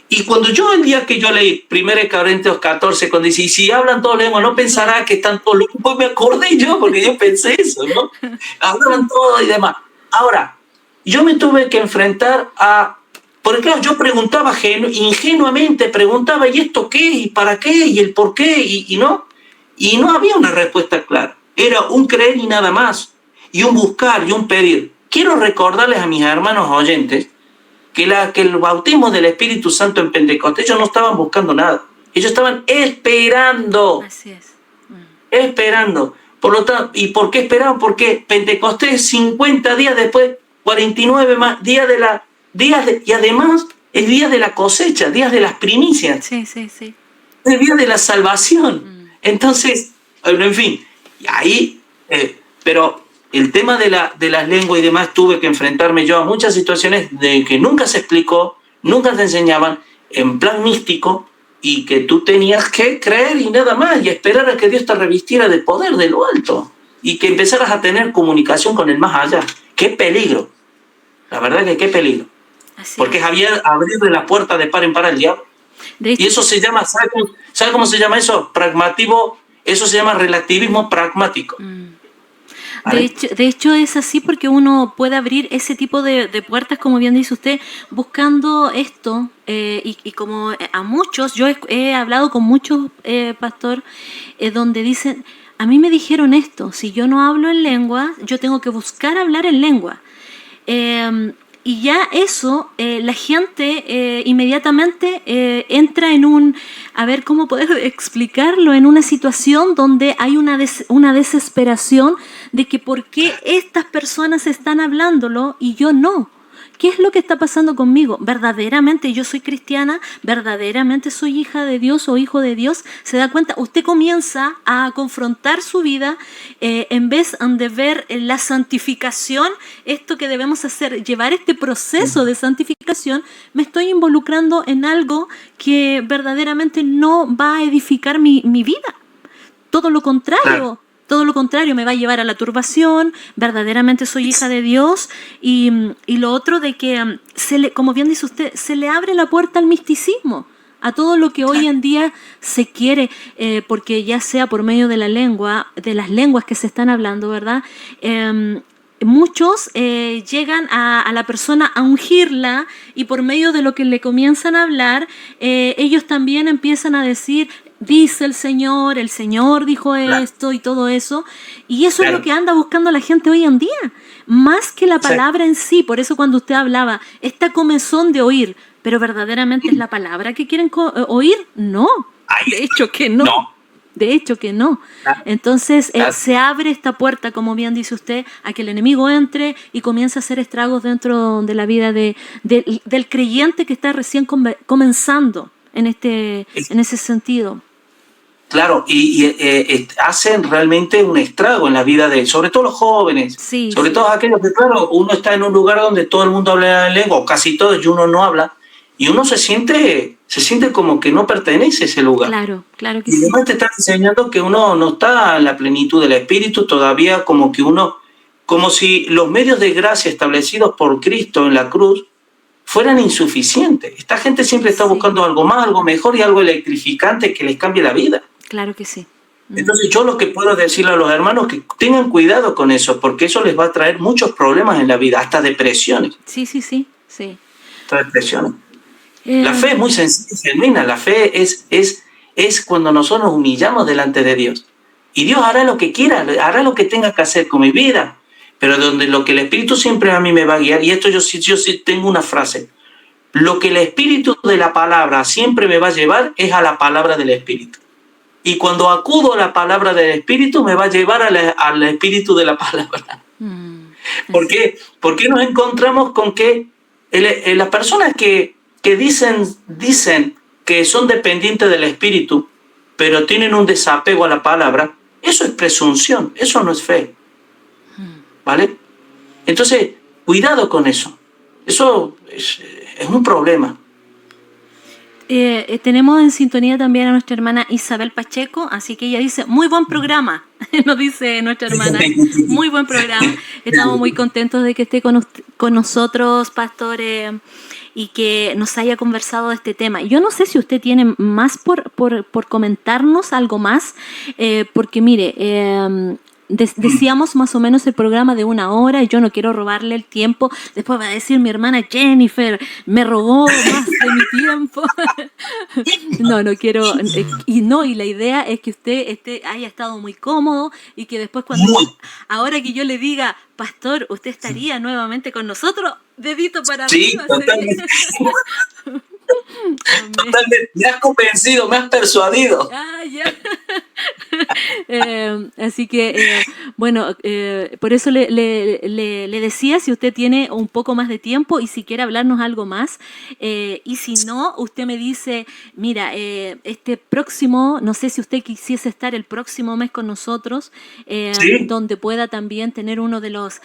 Y cuando yo, el día que yo leí 1 Corintios 14, cuando dice, y si hablan todos lenguas, no pensará que están todos locos, pues me acordé yo, porque yo pensé eso, ¿no? Hablan todos y demás. Ahora, yo me tuve que enfrentar a... Porque claro, yo preguntaba ingenuamente, preguntaba, ¿y esto qué? ¿Y para qué? ¿Y el por qué? Y no había una respuesta clara. Era un creer y nada más, y un buscar y un pedir. Quiero recordarles a mis hermanos oyentes que el bautismo del Espíritu Santo en Pentecostés, ellos no estaban buscando nada. Ellos estaban esperando. Así es. Esperando. Por lo tanto, ¿y por qué esperaban? Porque Pentecostés 50 días después, 49 más, y además es día de la cosecha, días de las primicias. Sí. Es día de la salvación. Entonces, en fin, y ahí, pero... El tema de las lenguas y demás, tuve que enfrentarme yo a muchas situaciones de que nunca se explicó, nunca te enseñaban, en plan místico, y que tú tenías que creer y nada más, y esperar a que Dios te revistiera de poder de lo alto, y que empezaras a tener comunicación con el más allá. ¡Qué peligro! La verdad que qué peligro. Porque es abrirle la puerta de par en par al diablo. Y eso se llama, ¿sabe cómo se llama eso? Pragmatismo, eso se llama relativismo pragmático. De hecho es así porque uno puede abrir ese tipo de puertas, como bien dice usted, buscando esto, y como a muchos, yo he hablado con muchos, pastor, donde dicen, a mí me dijeron esto, si yo no hablo en lengua, yo tengo que buscar hablar en lengua. Y ya eso, la gente inmediatamente entra en a ver cómo poder explicarlo, en una situación donde hay una desesperación de que por qué estas personas están hablándolo y yo no. ¿Qué es lo que está pasando conmigo? ¿Verdaderamente yo soy cristiana? ¿Verdaderamente soy hija de Dios o hijo de Dios? ¿Se da cuenta? Usted comienza a confrontar su vida en vez de ver la santificación, esto que debemos hacer, llevar este proceso de santificación. Me estoy involucrando en algo que verdaderamente no va a edificar mi vida. Todo lo contrario. Claro. Todo lo contrario, me va a llevar a la turbación, verdaderamente soy hija de Dios, y lo otro de que, como bien dice usted, se le abre la puerta al misticismo, a todo lo que hoy en día se quiere, porque ya sea por medio de la lengua, de las lenguas que se están hablando, ¿verdad? Muchos llegan a la persona a ungirla y por medio de lo que le comienzan a hablar, ellos también empiezan a decir... Dice el Señor dijo esto y todo eso. Y eso es lo que anda buscando la gente hoy en día. Más que la palabra en sí. Por eso cuando usted hablaba, esta comezón de oír, pero verdaderamente es la palabra que quieren oír. No, de hecho que no. De hecho que no. Entonces se abre esta puerta, como bien dice usted, a que el enemigo entre y comience a hacer estragos dentro de la vida del creyente que está recién comenzando en ese sentido. Claro, y hacen realmente un estrago en la vida sobre todo los jóvenes, sobre todo aquellos que, claro, uno está en un lugar donde todo el mundo habla en lengua, o casi todos, y uno no habla, y uno se siente como que no pertenece a ese lugar. Claro que sí. Y además te están enseñando que uno no está en la plenitud del Espíritu, todavía como si los medios de gracia establecidos por Cristo en la cruz fueran insuficientes. Esta gente siempre está buscando algo más, algo mejor y algo electrificante que les cambie la vida. Claro que sí. Entonces yo lo que puedo decirle a los hermanos que tengan cuidado con eso, porque eso les va a traer muchos problemas en la vida, hasta depresiones. Sí. Hasta depresiones. La fe es muy sencilla y genuina. La fe es cuando nosotros nos humillamos delante de Dios. Y Dios hará lo que quiera, hará lo que tenga que hacer con mi vida. Pero donde lo que el Espíritu siempre a mí me va a guiar, y esto yo sí tengo una frase, lo que el Espíritu de la palabra siempre me va a llevar es a la palabra del Espíritu. Y cuando acudo a la palabra del Espíritu, me va a llevar al Espíritu de la palabra. ¿Por qué? Porque nos encontramos con que las personas que dicen que son dependientes del Espíritu, pero tienen un desapego a la palabra, eso es presunción, eso no es fe. ¿Vale? Entonces, cuidado con eso. Eso es un problema. Tenemos en sintonía también a nuestra hermana Isabel Pacheco, así que ella dice, muy buen programa, nos dice nuestra hermana, muy buen programa. Estamos muy contentos de que esté con nosotros, pastor, y que nos haya conversado de este tema. Yo no sé si usted tiene más por comentarnos, algo más, porque mire, decíamos más o menos el programa de 1 hora, y yo no quiero robarle el tiempo. Después va a decir mi hermana Jennifer, me robó más de mi tiempo. No quiero. Y la idea es que usted haya estado muy cómodo y que después ahora que yo le diga, pastor, usted estaría nuevamente con nosotros, dedito para arriba. Sí, totalmente. Totalmente. Me has convencido, me has persuadido. Ya. Así que, bueno, por eso le decía si usted tiene un poco más de tiempo y si quiere hablarnos algo más. Y si no, usted me dice, mira, este próximo, no sé si usted quisiese estar el próximo mes con nosotros, donde pueda también tener uno de los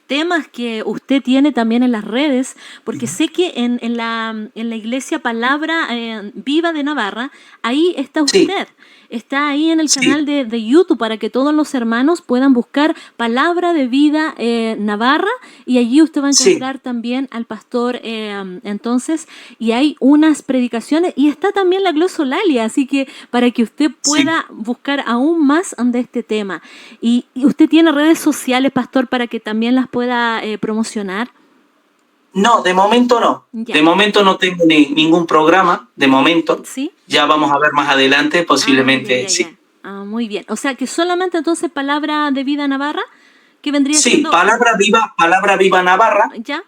temas que usted tiene también en las redes, porque sé que en la iglesia Palabra Viva de Navarra, ahí está usted. Sí. Está ahí en el canal de YouTube para que todos los hermanos puedan buscar Palabra de Vida Navarra, y allí usted va a encontrar también al pastor entonces, y hay unas predicaciones, y está también la glosolalia, así que para que usted pueda buscar aún más de este tema. Y usted tiene redes sociales, pastor, para que también las pueda promocionar. No, de momento no. Ya. De momento no tengo ningún programa, de momento. ¿Sí? Ya vamos a ver más adelante, posiblemente sí. Muy bien. O sea, que solamente entonces Palabra de Vida Navarra, que vendría siendo... Sí, Palabra Viva Navarra. ¿Ya?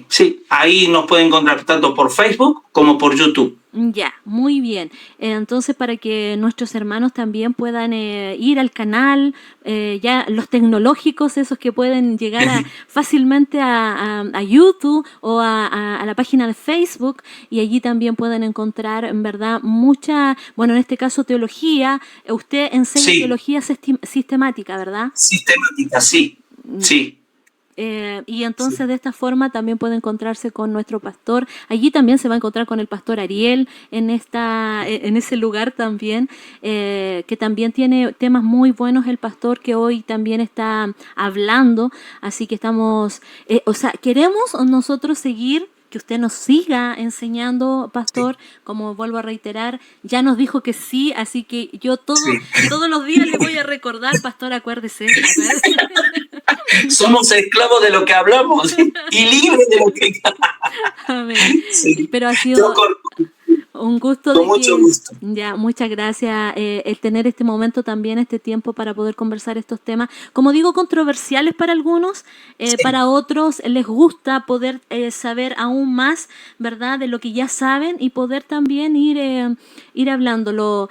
Sí, ahí nos pueden encontrar tanto por Facebook como por YouTube. Ya, muy bien. Entonces, para que nuestros hermanos también puedan ir al canal, ya los tecnológicos, esos que pueden llegar fácilmente a YouTube o a la página de Facebook, y allí también pueden encontrar, en verdad, bueno, en este caso teología. Usted enseña teología sistemática, ¿verdad? Sistemática, sí. Y entonces de esta forma también puede encontrarse con nuestro pastor. Allí también se va a encontrar con el pastor Ariel en ese lugar también, que también tiene temas muy buenos el pastor, que hoy también está hablando. Así que estamos, queremos nosotros seguir, que usted nos siga enseñando, pastor. Como vuelvo a reiterar, ya nos dijo que sí, así que yo todos los días le voy a recordar, pastor, acuérdese. Somos esclavos de lo que hablamos y libres de lo que... Amén. Pero ha sido un gusto. Con mucho gusto. Ya, muchas gracias. El tener este momento también, este tiempo para poder conversar estos temas, como digo, controversiales para algunos, para otros les gusta poder saber aún más, ¿verdad?, de lo que ya saben, y poder también ir hablándolo.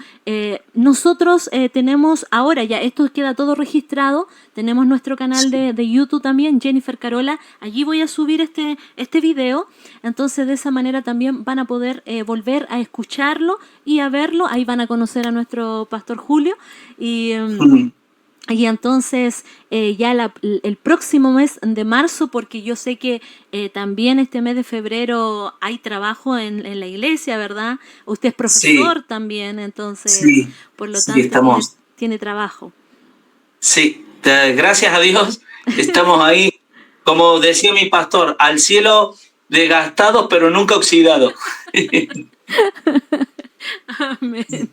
Nosotros tenemos ahora, ya esto queda todo registrado, tenemos nuestro canal de YouTube también, Jennifer Carola. Allí voy a subir este video. Entonces de esa manera también van a poder volver a escucharlo y a verlo. Ahí van a conocer a nuestro pastor Julio. Y entonces ya el próximo mes de marzo, porque yo sé que también este mes de febrero hay trabajo en la iglesia, ¿verdad? Usted es profesor también, entonces por lo tanto tiene trabajo. Sí, gracias a Dios estamos ahí, como decía mi pastor, al cielo desgastados pero nunca oxidados. Amén.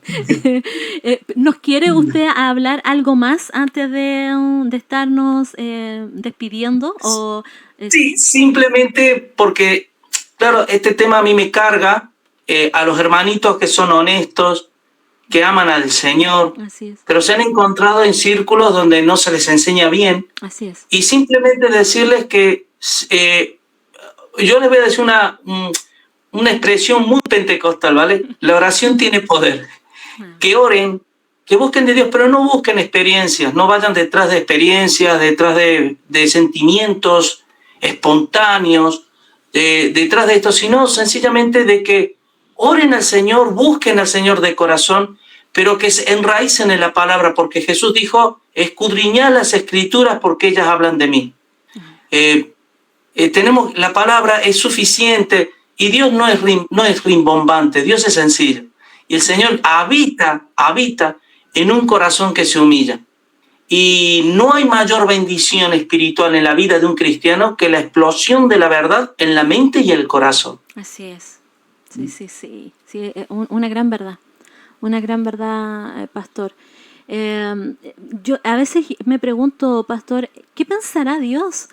¿Nos quiere usted hablar algo más antes de estarnos despidiendo? Sí, simplemente porque, claro, este tema a mí me carga, a los hermanitos que son honestos, que aman al Señor, Así es. pero se han encontrado en círculos donde no se les enseña bien. Así es. Y simplemente decirles que yo les voy a decir una expresión muy pentecostal, ¿vale? La oración tiene poder. Que oren, que busquen de Dios, pero no busquen experiencias, no vayan detrás de experiencias, detrás de sentimientos espontáneos, detrás de esto, sino sencillamente de que oren al Señor, busquen al Señor de corazón, pero que se enraícen en la palabra, porque Jesús dijo, escudriñad las Escrituras porque ellas hablan de mí. Tenemos, la palabra es suficiente y Dios no es rimbombante, Dios es sencillo. Y el Señor habita en un corazón que se humilla. Y no hay mayor bendición espiritual en la vida de un cristiano que la explosión de la verdad en la mente y el corazón. Así es. Sí, una gran verdad. Una gran verdad, pastor. Yo a veces me pregunto, pastor, ¿qué pensará Dios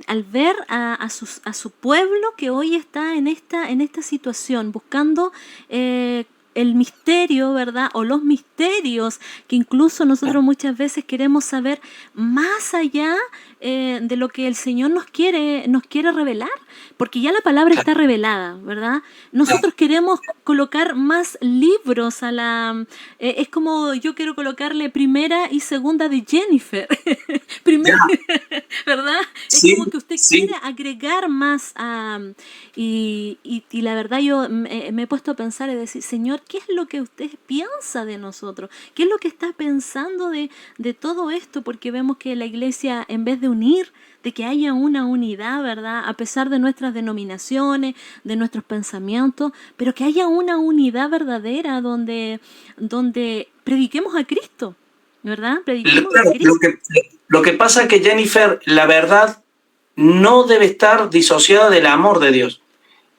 al ver a su pueblo que hoy está en esta situación, buscando el misterio, ¿verdad? O los misterios que incluso nosotros muchas veces queremos saber más allá de lo que el Señor nos quiere revelar, porque ya la palabra está revelada, ¿verdad? Nosotros queremos colocar más libros a la... es como yo quiero colocarle primera y segunda de Jennifer, primera, ¿verdad? Sí, es como que usted quiere agregar más y la verdad yo me he puesto a pensar y decir, Señor, ¿qué es lo que usted piensa de nosotros? ¿Qué es lo que está pensando de todo esto? Porque vemos que la iglesia, en vez de unir, de que haya una unidad, ¿verdad? A pesar de nuestras denominaciones, de nuestros pensamientos, pero que haya una unidad verdadera donde prediquemos a Cristo, ¿verdad? Prediquemos a Cristo. Lo que pasa es que, Jennifer, la verdad no debe estar disociada del amor de Dios.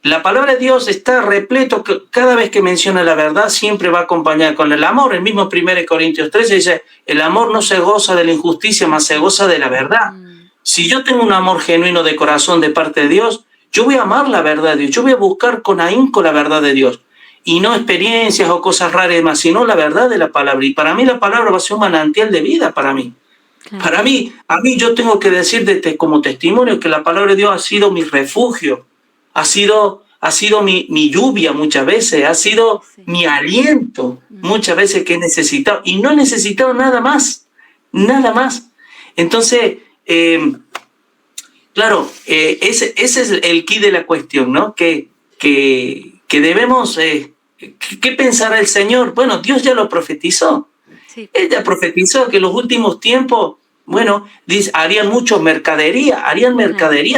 La palabra de Dios está repleto, que cada vez que menciona la verdad siempre va acompañada con el amor. El mismo 1 Corintios 13 dice, el amor no se goza de la injusticia, mas se goza de la verdad. Si yo tengo un amor genuino de corazón de parte de Dios, yo voy a amar la verdad de Dios, yo voy a buscar con ahínco la verdad de Dios. Y no experiencias o cosas raras y demás, sino la verdad de la palabra. Y para mí la palabra va a ser un manantial de vida para mí. Claro. Para mí, a mí yo tengo que decir como testimonio que la palabra de Dios ha sido mi refugio, ha sido mi lluvia muchas veces, ha sido mi aliento muchas veces que he necesitado. Y no he necesitado nada más. Entonces, claro, ese es el quid de la cuestión, ¿no? Que debemos, ¿qué pensará el Señor? Bueno, Dios ya lo profetizó. Sí. Él ya profetizó que en los últimos tiempos, bueno, harían mucho mercadería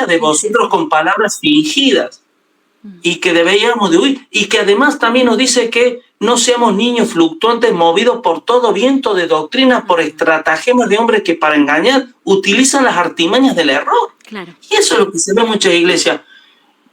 de vosotros con palabras fingidas. Y que deberíamos de huir. Y que además también nos dice que no seamos niños fluctuantes movidos por todo viento de doctrina, por estratagemas de hombres que para engañar utilizan las artimañas del error. Claro. Y eso es lo que se ve en muchas iglesias.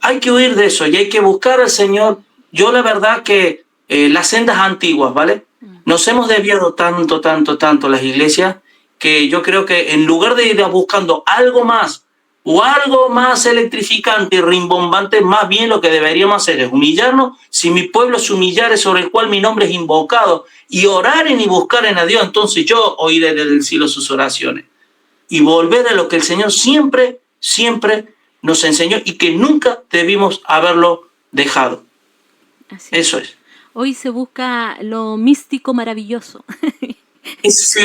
Hay que huir de eso y hay que buscar al Señor. Yo la verdad que las sendas antiguas, ¿vale? Nos hemos desviado tanto las iglesias que yo creo que en lugar de ir buscando algo más o algo más electrificante y rimbombante, más bien lo que deberíamos hacer es humillarnos. Si mi pueblo se humillare sobre el cual mi nombre es invocado y oraren y buscaren a Dios, entonces yo oiré desde el cielo sus oraciones. Y volver a lo que el Señor siempre nos enseñó y que nunca debimos haberlo dejado. Así eso es. Hoy se busca lo místico maravilloso. Sí,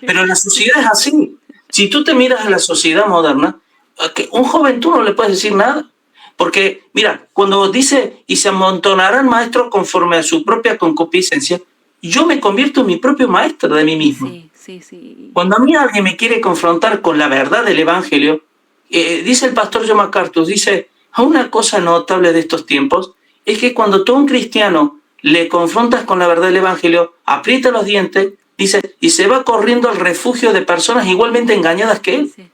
pero la sociedad es así. Si tú te miras a la sociedad moderna, a un joven tú no le puedes decir nada. Porque, mira, cuando dice, y se amontonarán maestros conforme a su propia concupiscencia, yo me convierto en mi propio maestro de mí mismo. Sí. Cuando a mí alguien me quiere confrontar con la verdad del Evangelio, dice el pastor John MacArthur, dice, una cosa notable de estos tiempos es que cuando tú a un cristiano le confrontas con la verdad del Evangelio, aprieta los dientes, dice, y se va corriendo al refugio de personas igualmente engañadas que él. Sí.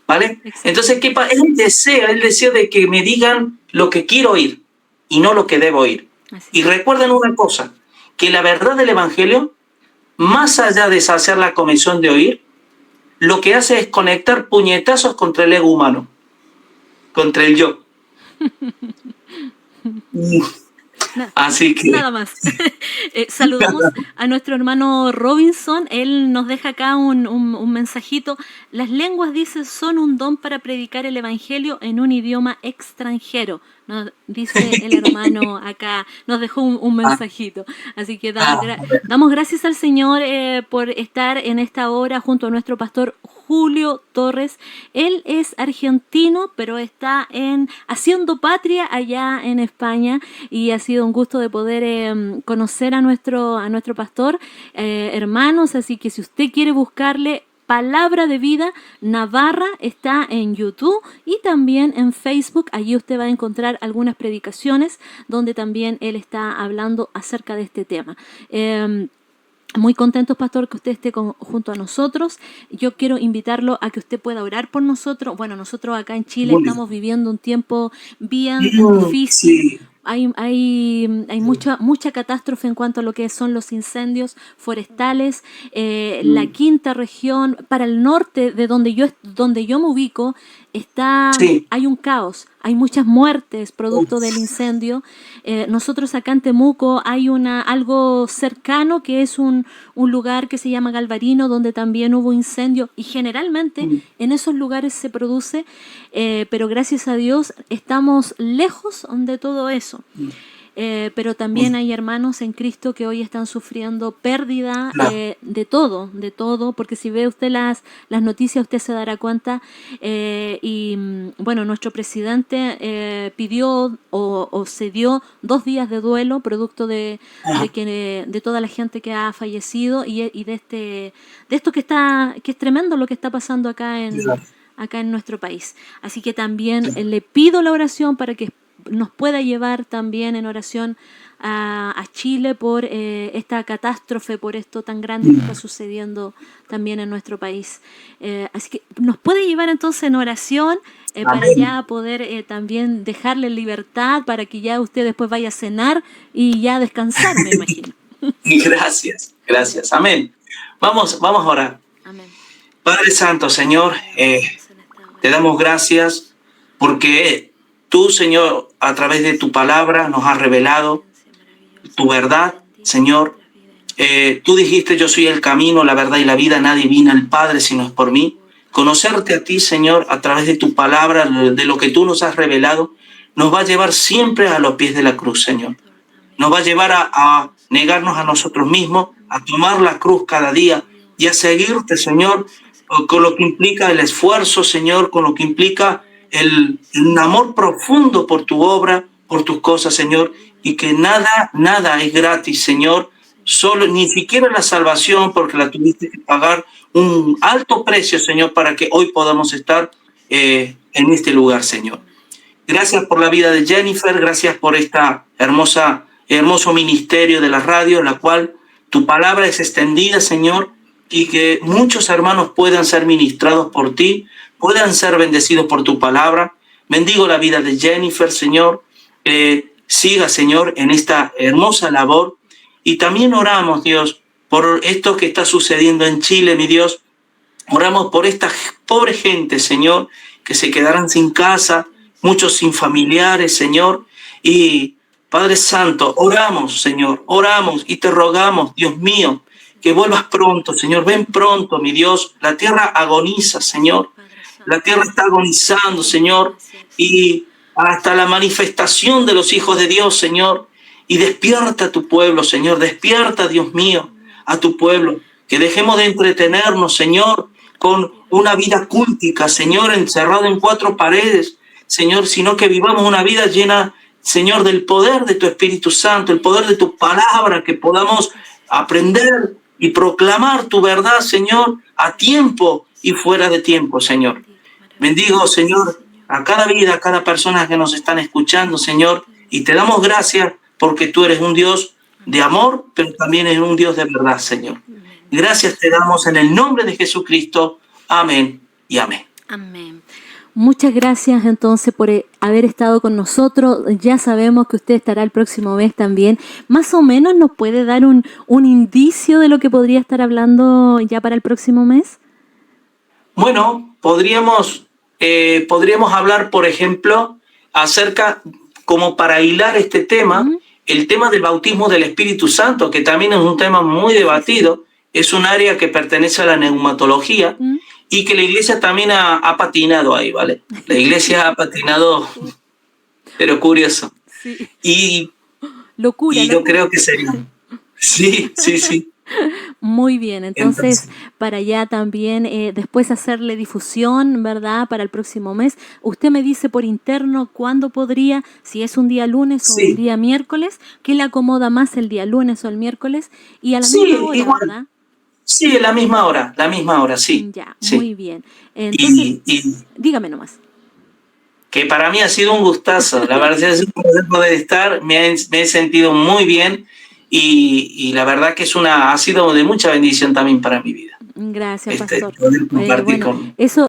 ¿Vale? Exacto. Entonces, ¿qué pasa? Él desea de que me digan lo que quiero oír y no lo que debo oír. Y recuerden una cosa, que la verdad del Evangelio, más allá de saciar la comezón de oír, lo que hace es conectar puñetazos contra el ego humano, contra el yo. Así que... Nada más. Saludamos a nuestro hermano Robinson. Él nos deja acá un mensajito. Las lenguas, dice, son un don para predicar el evangelio en un idioma extranjero. Nos dice el hermano acá, nos dejó un mensajito. Así que damos gracias al Señor por estar en esta hora junto a nuestro pastor Julio Torres. Él es argentino, pero está haciendo patria allá en España, y ha sido un gusto de poder conocer a nuestro pastor, hermanos. Así que si usted quiere buscarle, Palabra de Vida Navarra, está en YouTube y también en Facebook. Allí usted va a encontrar algunas predicaciones donde también él está hablando acerca de este tema. Muy contentos, pastor, que usted esté junto a nosotros. Yo quiero invitarlo a que usted pueda orar por nosotros. Bueno, nosotros acá en Chile estamos viviendo un tiempo bien difícil. Sí. Hay mucha catástrofe en cuanto a lo que son los incendios forestales. La quinta región, para el norte de donde yo me ubico, hay un caos, hay muchas muertes producto del incendio. Nosotros acá en Temuco hay algo cercano que es un lugar que se llama Galvarino, donde también hubo incendio, y generalmente en esos lugares se produce, pero gracias a Dios estamos lejos de todo eso. Pero también hay hermanos en Cristo que hoy están sufriendo pérdida de todo, porque si ve usted las noticias, usted se dará cuenta. Y bueno, nuestro presidente pidió o se dio 2 días de duelo producto de toda la gente que ha fallecido y de esto que es tremendo lo que está pasando acá en nuestro país. Así que también le pido la oración para que nos pueda llevar también en oración a Chile por esta catástrofe, por esto tan grande que está sucediendo también en nuestro país. Así que nos puede llevar entonces en oración para ya poder también dejarle libertad para que ya usted después vaya a cenar y ya descansar, me imagino. Gracias. Amén. Vamos a orar. Amén. Padre Santo, Señor, te damos gracias porque tú, Señor, a través de tu palabra nos has revelado tu verdad, Señor. Tú dijiste, yo soy el camino, la verdad y la vida, nadie viene al Padre si no es por mí. Conocerte a ti, Señor, a través de tu palabra, de lo que tú nos has revelado, nos va a llevar siempre a los pies de la cruz, Señor. Nos va a llevar a negarnos a nosotros mismos, a tomar la cruz cada día y a seguirte, Señor, con lo que implica el esfuerzo, Señor, con lo que implica un amor profundo por tu obra, por tus cosas, Señor, y que nada es gratis, Señor, ni siquiera la salvación, porque la tuviste que pagar un alto precio, Señor, para que hoy podamos estar en este lugar, Señor. Gracias por la vida de Jennifer, gracias por esta hermoso ministerio de la radio, en la cual tu palabra es extendida, Señor, y que muchos hermanos puedan ser ministrados por ti, puedan ser bendecidos por tu palabra. Bendigo la vida de Jennifer, Señor. Siga, Señor, en esta hermosa labor. Y también oramos, Dios, por esto que está sucediendo en Chile, mi Dios. Oramos por esta pobre gente, Señor, que se quedarán sin casa, muchos sin familiares, Señor. Y Padre Santo, oramos, Señor, oramos y te rogamos, Dios mío, que vuelvas pronto, Señor. Ven pronto, mi Dios. La tierra agoniza, Señor. La tierra está agonizando, Señor, y hasta la manifestación de los hijos de Dios, Señor. Y despierta a tu pueblo, Señor, despierta, Dios mío, a tu pueblo. Que dejemos de entretenernos, Señor, con una vida cultica, Señor, encerrado en 4 paredes, Señor, sino que vivamos una vida llena, Señor, del poder de tu Espíritu Santo, el poder de tu palabra, que podamos aprender y proclamar tu verdad, Señor, a tiempo y fuera de tiempo, Señor. Bendigo, Señor, a cada vida, a cada persona que nos están escuchando, Señor, y te damos gracias porque tú eres un Dios de amor, pero también eres un Dios de verdad, Señor. Gracias te damos en el nombre de Jesucristo. Amén y amén. Amén. Muchas gracias entonces por haber estado con nosotros. Ya sabemos que usted estará el próximo mes también. Más o menos nos puede dar un indicio de lo que podría estar hablando ya para el próximo mes. Bueno, podríamos hablar, por ejemplo, acerca, como para hilar este tema, el tema del bautismo del Espíritu Santo, que también es un tema muy debatido, es un área que pertenece a la neumatología y que la iglesia también ha patinado ahí, ¿vale? La iglesia ha patinado, pero curioso. Sí. Y Locura. yo creo que sería... Sí. Muy bien, entonces para allá también después hacerle difusión, ¿verdad? Para el próximo mes. Usted me dice por interno cuándo podría, si es un día lunes o un día miércoles, ¿qué le acomoda más, el día lunes o el miércoles? Y a la misma hora, igual, ¿verdad? Sí, a la misma hora, sí. Ya, sí. muy bien. Entonces, dígame nomás. Que para mí ha sido un gustazo, la verdad es un placer poder estar, me he sentido muy bien. Y la verdad que ha sido de mucha bendición también para mi vida. Gracias, pastor. Poder compartir Bueno, eso